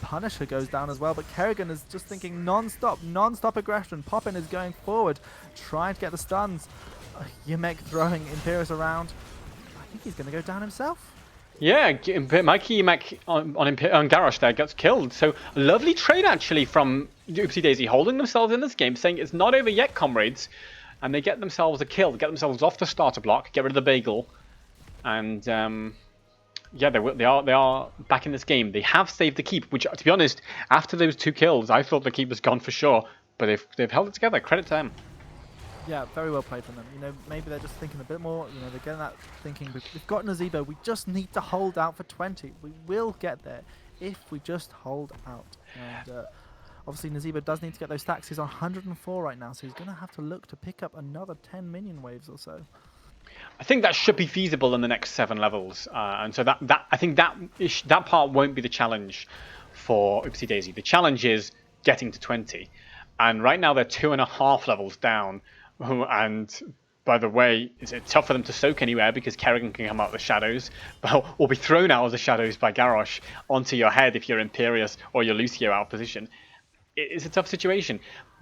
Punisher goes down as well, but Kerrigan is just thinking non-stop aggression. Poppin is going forward, trying to get the stuns. Yimek throwing Imperius around. I think he's going to go down himself.
Yeah, Mikey Yimek on Garrosh there gets killed. So a lovely trade actually from Oopsie Daisy, holding themselves in this game, saying it's not over yet, comrades. And they get themselves a kill, get themselves off the starter block, get rid of the bagel. And yeah, they are back in this game. They have saved the keep, which, to be honest, after those 2 kills, I thought the keep was gone for sure. But they've held it together. Credit to them.
Yeah, very well played from them. You know, maybe they're just thinking a bit more. You know, they're getting that thinking. We've got Nazebo. We just need to hold out for 20. We will get there if we just hold out. And obviously, Nazebo does need to get those stacks. He's on 104 right now, so he's going to have to look to pick up another 10 minion waves or so.
I think that should be feasible in the next 7 levels, and so I think that part won't be the challenge for Oopsie Daisy. The challenge is getting to 20, and right now they're 2.5 levels down. And by the way, it's tough for them to soak anywhere because Kerrigan can come out of the shadows, or be thrown out of the shadows by Garrosh onto your head if you're Imperius or you're Lucio out of position. It's a tough situation,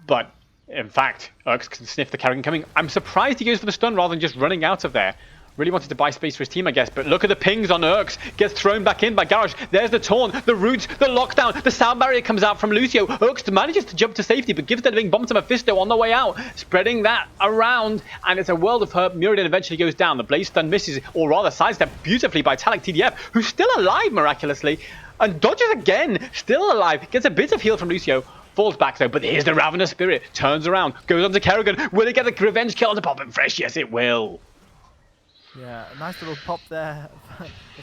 but. In fact, Urx can sniff the Kerrigan coming. I'm surprised he goes for the stun rather than just running out of there. Really wanted to buy space for his team, I guess. But look at the pings on Urx. Gets thrown back in by Garrosh. There's the taunt, the roots, the lockdown. The sound barrier comes out from Lucio. Urx manages to jump to safety, but gives the living bomb to Mephisto on the way out. Spreading that around. And it's a world of hurt. Muradin eventually goes down. The blaze stun misses, or rather sidestepped beautifully by Talak TDF, who's still alive miraculously. And dodges again. Still alive. Gets a bit of heal from Lucio. Falls back though, but here's the Ravenous Spirit. Turns around, goes on to Kerrigan. Will it get the revenge kill on the Poppin' Fresh? Yes, it will.
Yeah, a nice little pop there.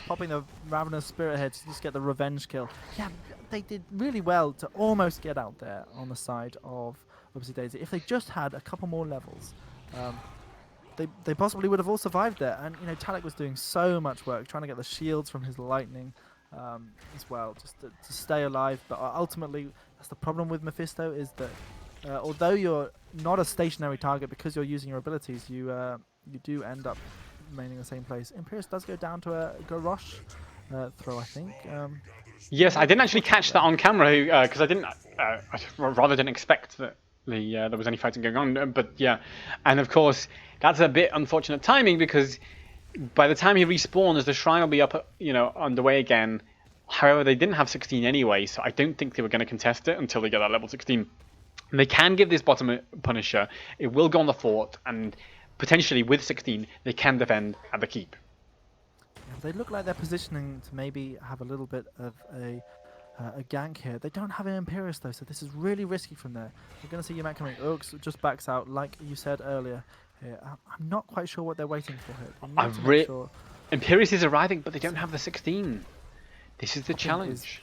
Popping the Ravenous Spirit head to just get the revenge kill. Yeah, they did really well to almost get out there on the side of Oopsie Daisy. If they just had a couple more levels, they possibly would have all survived there. And you know, Talak was doing so much work trying to get the shields from his lightning as well, just to stay alive. But ultimately, that's the problem with Mephisto, is that although you're not a stationary target because you're using your abilities, you do end up remaining in the same place. Imperius does go down to a Garrosh throw, I think.
Yes, I didn't actually catch that on camera because I rather didn't expect that there was any fighting going on. But yeah, and of course that's a bit unfortunate timing because by the time he respawns, the shrine will be up, underway again. However, they didn't have 16 anyway, so I don't think they were going to contest it until they get that level 16. And they can give this bottom Punisher. It will go on the fort, and potentially with 16, they can defend at the keep.
Yeah, they look like they're positioning to maybe have a little bit of a gank here. They don't have an Imperius though, so this is really risky from there. We're going to see Yimek coming. Urx just backs out, like you said earlier. Here. I'm not quite sure what they're waiting for here.
Imperius is arriving, but they don't have the 16. This is the challenge.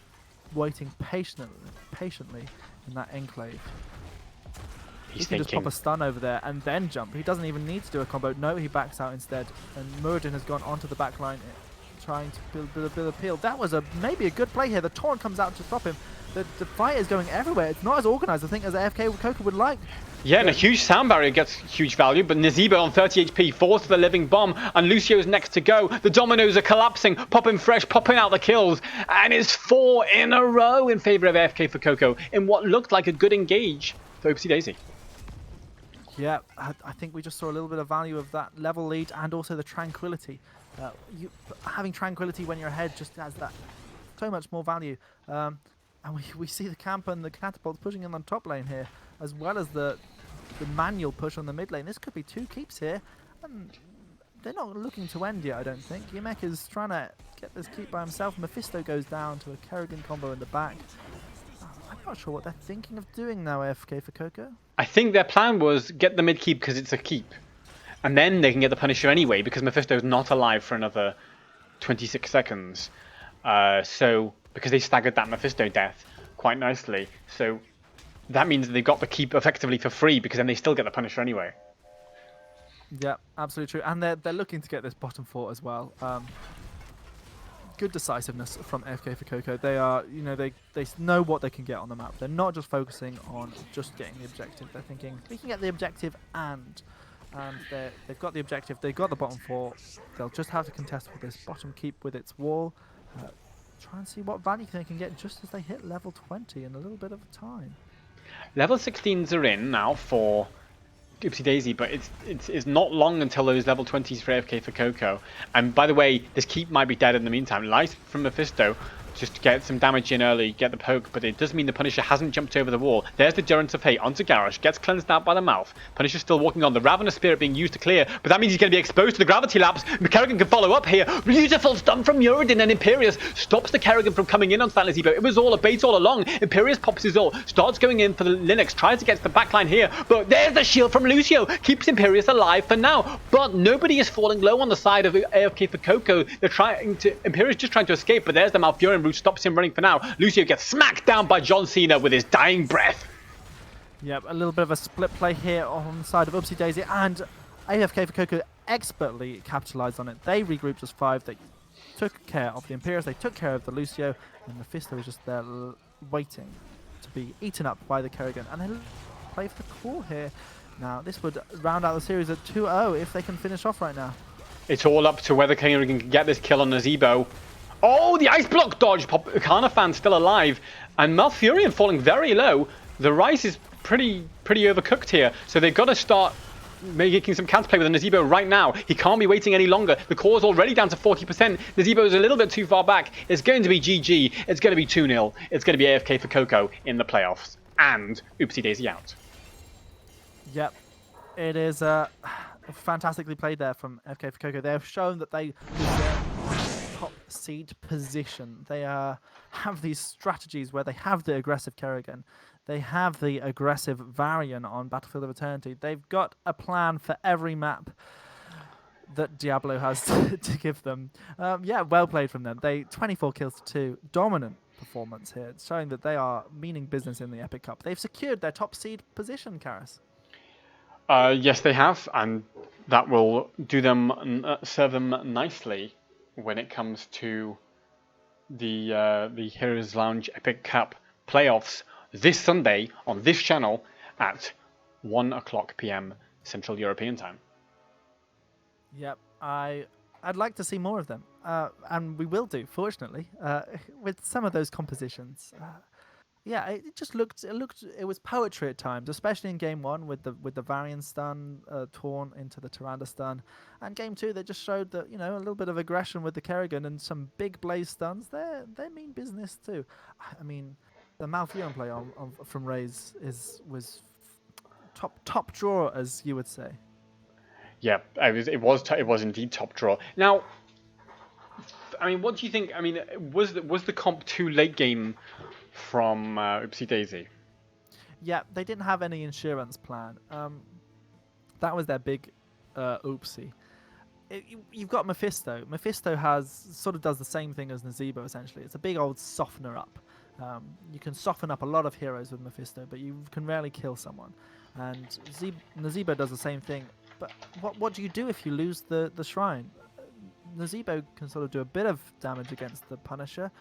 waiting patiently in that enclave.
He's
He can just
thinking.
pop a stun over there and then jump. He doesn't even need to do a combo. No, he backs out instead. And Muradin has gone onto the back line, trying to build a bit of appeal. That was maybe a good play here. The taunt comes out to stop him. The fight is going everywhere. It's not as organized, I think, as AFK Coco would like.
Yeah, and a huge sound barrier gets huge value, but Nazeebo on 30 HP falls to the living bomb, and Lucio's next to go. The dominoes are collapsing, popping fresh, popping out the kills, and it's 4 in a row in favor of AFK for Coco in what looked like a good engage for Oopsie Daisy.
Yeah, I think we just saw a little bit of value of that level lead and also the tranquility. Having tranquility when you're ahead just has that so much more value. And we see the camp and the catapults pushing in on top lane here, as well as the manual push on the mid lane. This could be 2 keeps here, and they're not looking to end yet, I don't think. Yemek is trying to get this keep by himself. Mephisto goes down to a Kerrigan combo in the back. I'm not sure what they're thinking of doing now, AFK for Coco.
I think their plan was get the mid keep because it's a keep, and then they can get the Punisher anyway because Mephisto's not alive for another 26 seconds. So because they staggered that Mephisto death quite nicely, so that means they got the keep effectively for free because then they still get the Punisher anyway.
Yeah, absolutely true. And they're looking to get this bottom 4 as well. Good decisiveness from AFK for Coco. They are, they know what they can get on the map. They're not just focusing on just getting the objective. They're thinking we can get the objective and they've got the objective. They've got the bottom 4. They'll just have to contest with this bottom keep with its wall. Try and see what value they can get just as they hit level 20 in a little bit of time.
Level 16s are in now for Oopsie Daisy, but it's not long until those level 20s for AFK for Coco. And by the way, this keep might be dead in the meantime. Light from Mephisto just to get some damage in early, get the poke, but it does mean the Punisher hasn't jumped over the wall. There's the Durance of Fate onto Garrosh, gets cleansed out by the mouth. Punisher's still walking on, the Ravenous Spirit being used to clear, but that means he's going to be exposed to the gravity lapse. Kerrigan can follow up here. Beautiful stun from Muradin, and Imperius stops the Kerrigan from coming in on Nazeebo. It was all a bait all along. Imperius pops his ult, starts going in for the Linux, tries to get to the backline here, but there's the shield from Lucio, keeps Imperius alive for now, but nobody is falling low on the side of AFK for Coco. Imperius just trying to escape, but there's the Malfurion route, stops him running for now. Lucio gets smacked down by John Cena with his dying breath.
Yep, a little bit of a split play here on the side of Oopsie Daisy, and AFK for Coco expertly capitalized on it. They regrouped as 5. They took care of the Imperius, they took care of the Lucio, and Mephisto was just there waiting to be eaten up by the Kerrigan. And they play for the core here. Now, this would round out the series at 2-0 if they can finish off right now.
It's all up to whether Kerrigan can get this kill on Nazeebo. Oh, the ice block dodge! Carnifan still alive, and Malfurion falling very low. The Rice is pretty overcooked here, so they've got to start making some counterplay with Nazeebo right now. He can't be waiting any longer. The core's already down to 40%. Nazeebo is a little bit too far back. It's going to be GG. It's going to be 2-0. It's going to be AFK for Coco in the playoffs, and Oopsie Daisy out.
Yep, it is fantastically played there from AFK for Coco. They have shown that they deserve top seed position. They have these strategies where they have the aggressive Kerrigan. They have the aggressive Varian on Battlefield of Eternity. They've got a plan for every map that Diablo has to give them. Yeah, well played from them. 24 kills to 2. Dominant performance here. It's showing that they are meaning business in the Epic Cup. They've secured their top seed position, Karis.
Yes, they have, and that will serve them nicely when it comes to the Heroes Lounge Epic Cup playoffs this Sunday on this channel at 1:00 p.m. Central European Time.
Yep, I'd like to see more of them, and we will do, fortunately, with some of those compositions. Yeah, it just looked. It was poetry at times, especially in game 1 with the Varian stun torn into the Tyrande stun, and game 2 they just showed that a little bit of aggression with the Kerrigan and some big blaze stuns. They mean business too. I mean, the Malfurion play from Raze was top draw, as you would say.
Yeah, it was indeed top draw. Now, I mean, what do you think? I mean, was the comp too late game from Oopsie Daisy?
Yeah, they didn't have any insurance plan. That was their big oopsie. You've got Mephisto. Mephisto does the same thing as Nazeebo, essentially. It's a big old softener up. You can soften up a lot of heroes with Mephisto, but you can rarely kill someone. And Nazebo does the same thing. But what do you do if you lose the shrine? Nazebo can sort of do a bit of damage against the Punisher.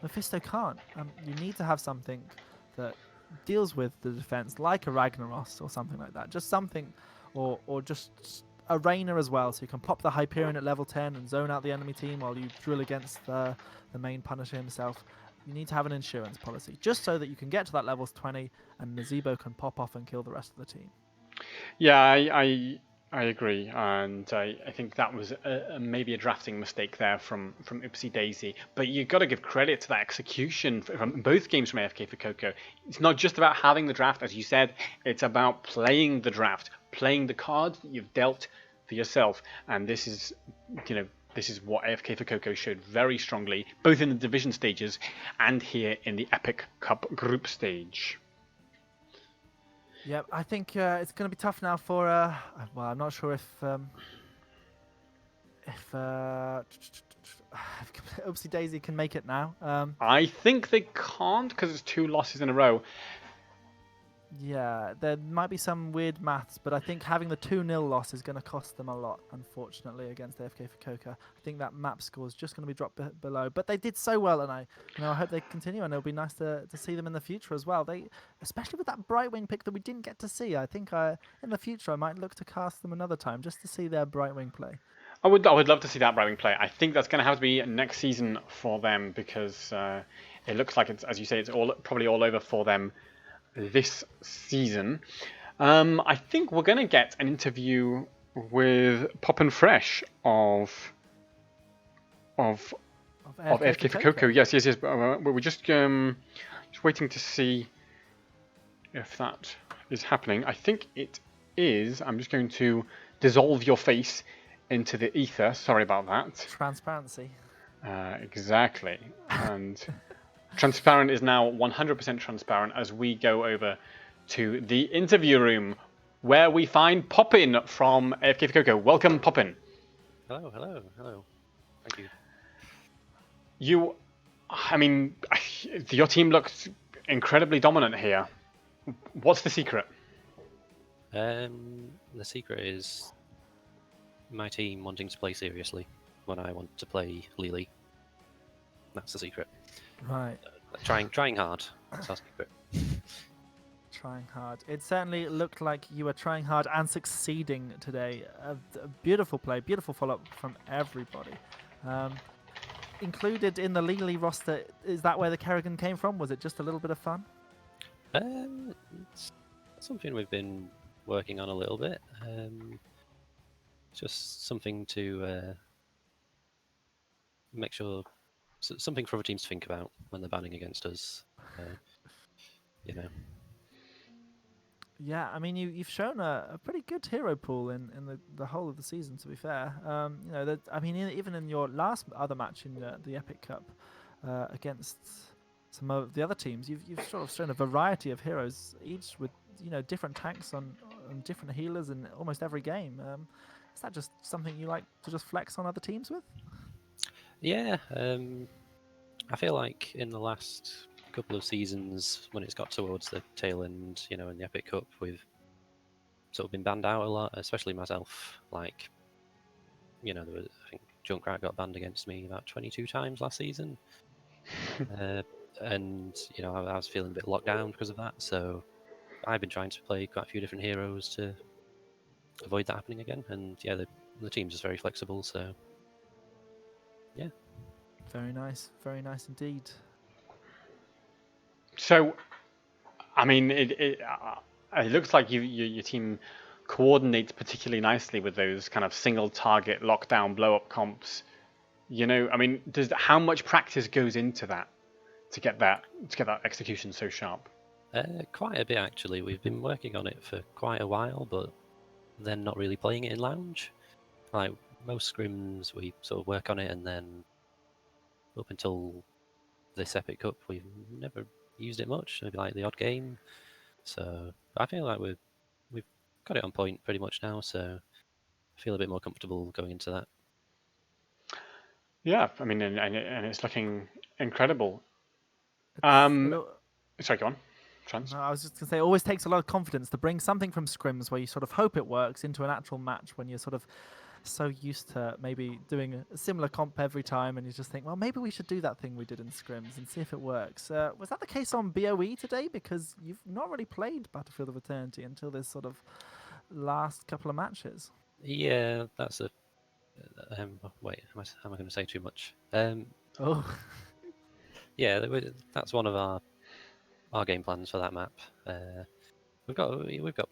Mephisto can't. You need to have something that deals with the defense, like a Ragnaros or something like that. Just something, or just a Rainer as well, so you can pop the Hyperion at level 10 and zone out the enemy team while you drill against the main Punisher himself. You need to have an insurance policy, just so that you can get to that level 20 and Nazebo can pop off and kill the rest of the team.
Yeah, I agree, and I think that was maybe a drafting mistake there from Oopsie Daisy. But you've got to give credit to that execution from both games from AFK for Coco. It's not just about having the draft, as you said. It's about playing the draft, playing the cards that you've dealt for yourself, and this is, this is what AFK for Coco showed very strongly, both in the division stages and here in the Epic Cup group stage.
Yeah, I think it's going to be tough now for. Well, I'm not sure if Oopsie Daisy can make it now.
I think they can't because it's 2 losses in a row.
Yeah, there might be some weird maths, but I think having the 2-0 loss is going to cost them a lot, unfortunately, against AFK for Coca. I think that map score is just going to be dropped below. But they did so well, and I hope they continue, and it'll be nice to see them in the future as well. They, especially with that Brightwing pick that we didn't get to see. I think in the future I might look to cast them another time just to see their Brightwing play.
I would love to see that Brightwing play. I think that's going to have to be next season for them because it looks like it's, as you say, it's probably all over for them this season. I think we're going to get an interview with Poppin' Fresh of AFK for Coco. Yes. We're just waiting to see if that is happening. I think it is. I'm just going to dissolve your face into the ether. Sorry about that.
Transparency.
Exactly. And transparent is now 100% transparent as we go over to the interview room where we find Poppin from AFK for Coco. Welcome, Poppin.
Hello. Thank
you. Your team looks incredibly dominant here. What's the secret?
The secret is my team wanting to play seriously when I want to play Lily. That's the secret.
Right.
Trying hard. That's our secret.
Trying hard. It certainly looked like you were trying hard and succeeding today. A beautiful play, beautiful follow-up from everybody. Included in the Lily roster, is that where the Kerrigan came from? Was it just a little bit of fun?
It's something we've been working on a little bit. Just something to make sure, something for other teams to think about when they're banning against us.
Yeah, I mean, you've shown a pretty good hero pool in the whole of the season. To be fair, even in your last other match in the Epic Cup against some of the other teams, you've sort of shown a variety of heroes, each with different tanks on different healers in almost every game. Is that just something you like to just flex on other teams with?
Yeah, I feel like in the last couple of seasons, when it's got towards the tail end, in the Epic Cup, we've sort of been banned out a lot, especially myself. Like, I think Junkrat got banned against me about 22 times last season. And, I was feeling a bit locked down because of that, so I've been trying to play quite a few different heroes to avoid that happening again. And yeah, the team's just very flexible, so yeah.
Very nice indeed.
So, I mean, it looks like your team coordinates particularly nicely with those kind of single target lockdown blow up comps. How much practice goes into that to get that execution so sharp?
Quite a bit actually. We've been working on it for quite a while, but then not really playing it in lounge. Like most scrims, we sort of work on it, and then up until this Epic Cup, we've never used it much. Maybe like the odd game. So I feel like we've got it on point pretty much now. So I feel a bit more comfortable going into that.
Yeah, I mean, and it's looking incredible. Um,
It'll-
sorry, go on. Trans.
No, I was just going to say, it always takes a lot of confidence to bring something from scrims where you sort of hope it works into an actual match when you're sort of so used to maybe doing a similar comp every time and you just think, well, maybe we should do that thing we did in scrims and see if it works. Was that the case on BOE today? Because you've not really played Battlefield of Eternity until this sort of last couple of matches.
Yeah, that's a. Wait, am I going to say too much?
Oh,
Yeah, that's one of our game plans for that map. We've got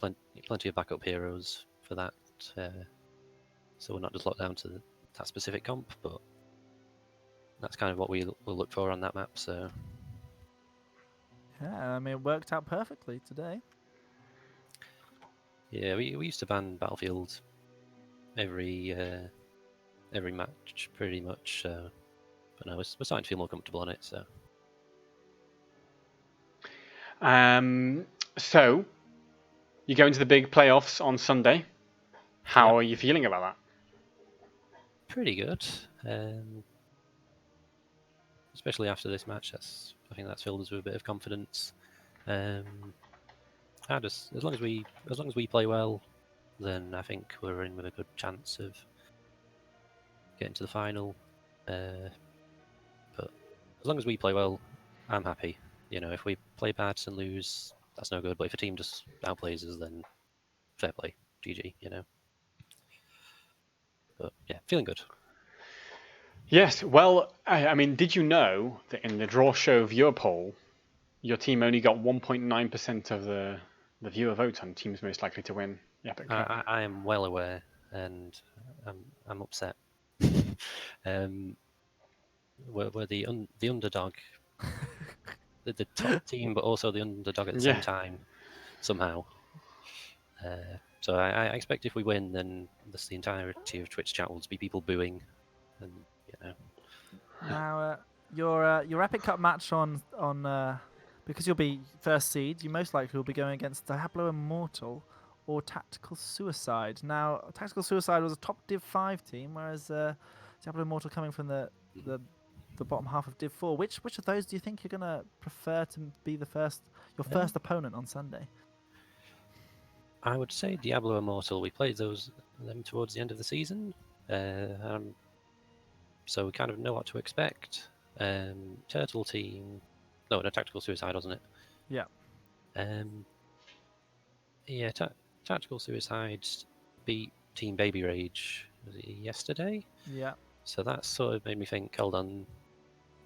plenty of backup heroes for that, so we're not just locked down to that specific comp, but that's kind of what we'll look for on that map. So
yeah, I mean, it worked out perfectly today.
yeah, we used to ban Battlefield every match pretty much. So, but no, we're starting to feel more comfortable on it. So
So you go into the big playoffs on Sunday. How
Yep.
are you feeling about that?
pretty good. Especially after this match, I think that's filled us with a bit of confidence. As long as we play well, then I think we're in with a good chance of getting to the final. But as long as we play well, I'm happy. You know, if we play bad and lose, that's no good. But if a team just outplays us, then fair play, GG. You know. But yeah, feeling good.
Yes. Well, I mean, did you know that in the draw show viewer poll, your team only got 1.9% of the viewer vote on teams most likely to win the Epic Cup?
I am well aware, and I'm upset. We're the underdog, the top team, but also the underdog at the
Yeah.
same time somehow. So I expect if we win, then the entirety of Twitch chat will just be people booing, and you know.
Now, your Epic Cup match on because you'll be first seed, you most likely will be going against Diablo Immortal or Tactical Suicide. Now, Tactical Suicide was a top Div 5 team, whereas Diablo Immortal coming from the bottom half of Div 4. Which of those do you think you're gonna prefer to be your first opponent on Sunday?
I would say Diablo Immortal. We played them towards the end of the season, so we kind of know what to expect. Turtle team, no, Tactical Suicide, wasn't it?
Yeah.
Yeah, Tactical Suicide beat Team Baby Rage yesterday.
Yeah.
So that sort of made me think, hold on,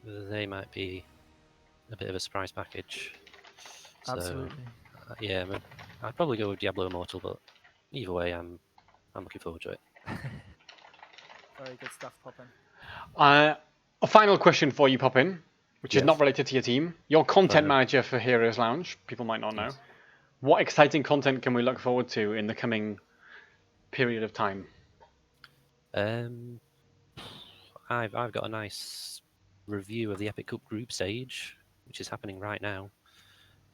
they might be a bit of a surprise package.
Absolutely.
So, yeah, I'd probably go with Diablo Immortal, but either way, I'm looking forward to it.
Very good stuff, Poppin.
A final question for you, Poppin, which is
Yes.
not related to your team. You're content
Fine.
manager for Heroes Lounge. People might not know.
Yes.
What exciting content can we look forward to in the coming period of time?
I've got a nice review of the Epic Cup group stage, which is happening right now.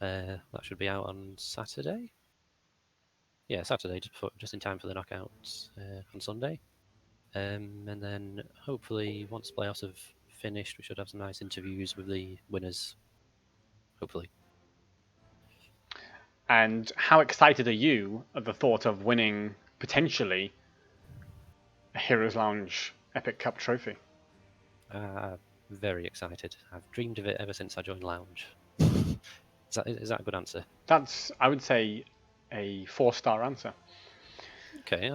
That should be out on Saturday. Yeah, Saturday, just in time for the knockouts on Sunday. And then hopefully, once playoffs have finished, we should have some nice interviews with the winners. Hopefully.
And how excited are you at the thought of winning potentially a Heroes Lounge Epic Cup trophy?
Very excited. I've dreamed of it ever since I joined Lounge. Is that a good answer?
That's, I would say, a 4-star answer.
Okay,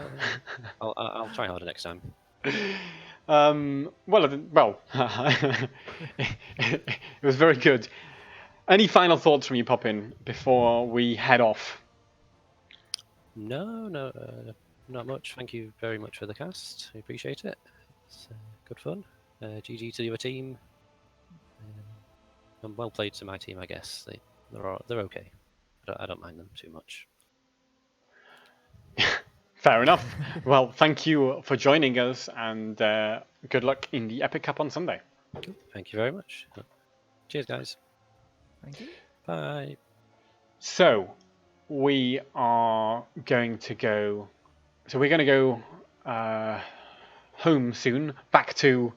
I'll try harder next time.
Well, it was very good. Any final thoughts from you, Poppin, before we head off?
No, not much. Thank you very much for the cast. I appreciate it. It's good fun. GG to your team. And well played to my team, I guess. They're okay. I don't mind them too much.
Fair enough. Well, thank you for joining us, and good luck in the Epic Cup on Sunday.
Cool. Thank you very much. Cheers, guys.
Thank you.
Bye.
So, we are going to go. So we're going to go home soon, back to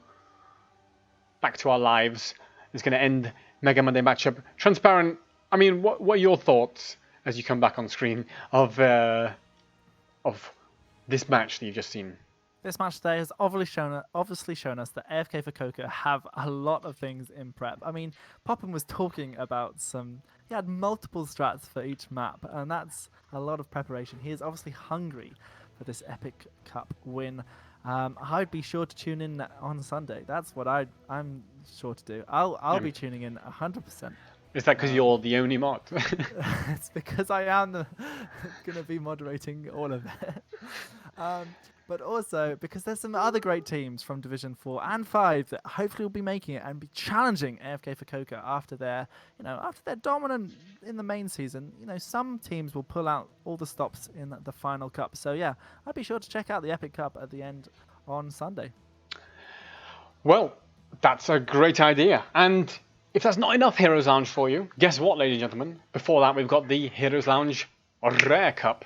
our lives. It's going to end Mega Monday matchup. Transparent. I mean, what are your thoughts as you come back on screen of this match that you've just seen?
This match today has obviously shown us that AFK for Coca have a lot of things in prep. I mean, Poppin was talking about he had multiple strats for each map, and that's a lot of preparation. He is obviously hungry for this Epic Cup win. I'd be sure to tune in on Sunday. That's what I'm sure to do. I'll be tuning in 100%.
Is that because you're the only mod?
It's because I am going to be moderating all of it. But also because there's some other great teams from Division 4 and 5 that hopefully will be making it and be challenging AFK for Coca after they're dominant in the main season. Some teams will pull out all the stops in the final cup. So yeah, I'd be sure to check out the Epic Cup at the end on Sunday.
Well, that's a great idea. And if that's not enough Heroes Lounge for you, guess what, ladies and gentlemen? Before that, we've got the Heroes Lounge Rare Cup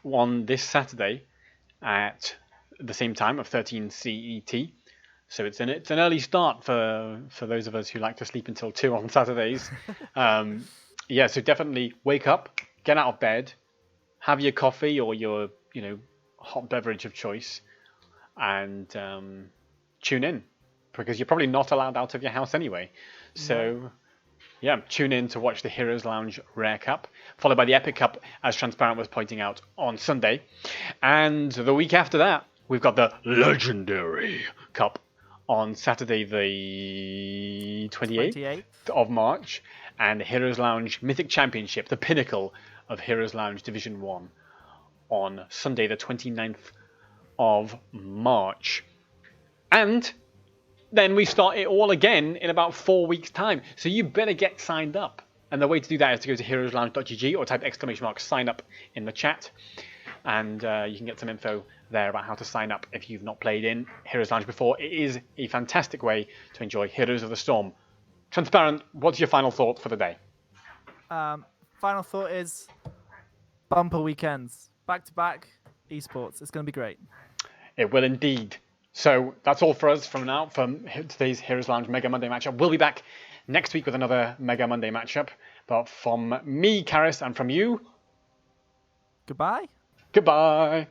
on this Saturday at the same time of 13 CET. So it's an early start for those of us who like to sleep until 2 on Saturdays. Yeah, so definitely wake up, get out of bed, have your coffee or your hot beverage of choice, and tune in, because you're probably not allowed out of your house anyway. So yeah, tune in to watch the Heroes Lounge Rare Cup, followed by the Epic Cup, as Transparent was pointing out, on Sunday. And the week after that, we've got the Legendary Cup on Saturday the 28th of March, and the Heroes Lounge Mythic Championship, the pinnacle of Heroes Lounge Division 1, on Sunday the 29th of March. And then we start it all again in about 4 weeks' time. So you better get signed up. And the way to do that is to go to heroeslounge.gg or type !sign up in the chat. And you can get some info there about how to sign up if you've not played in Heroes Lounge before. It is a fantastic way to enjoy Heroes of the Storm. Transparent, what's your final thought for the day?
Final thought is bumper weekends. Back-to-back esports. It's going to be great.
It will indeed. So that's all for us from now, from today's Heroes Lounge Mega Monday matchup. We'll be back next week with another Mega Monday matchup. But from me, Karis, and from you,
goodbye.
Goodbye.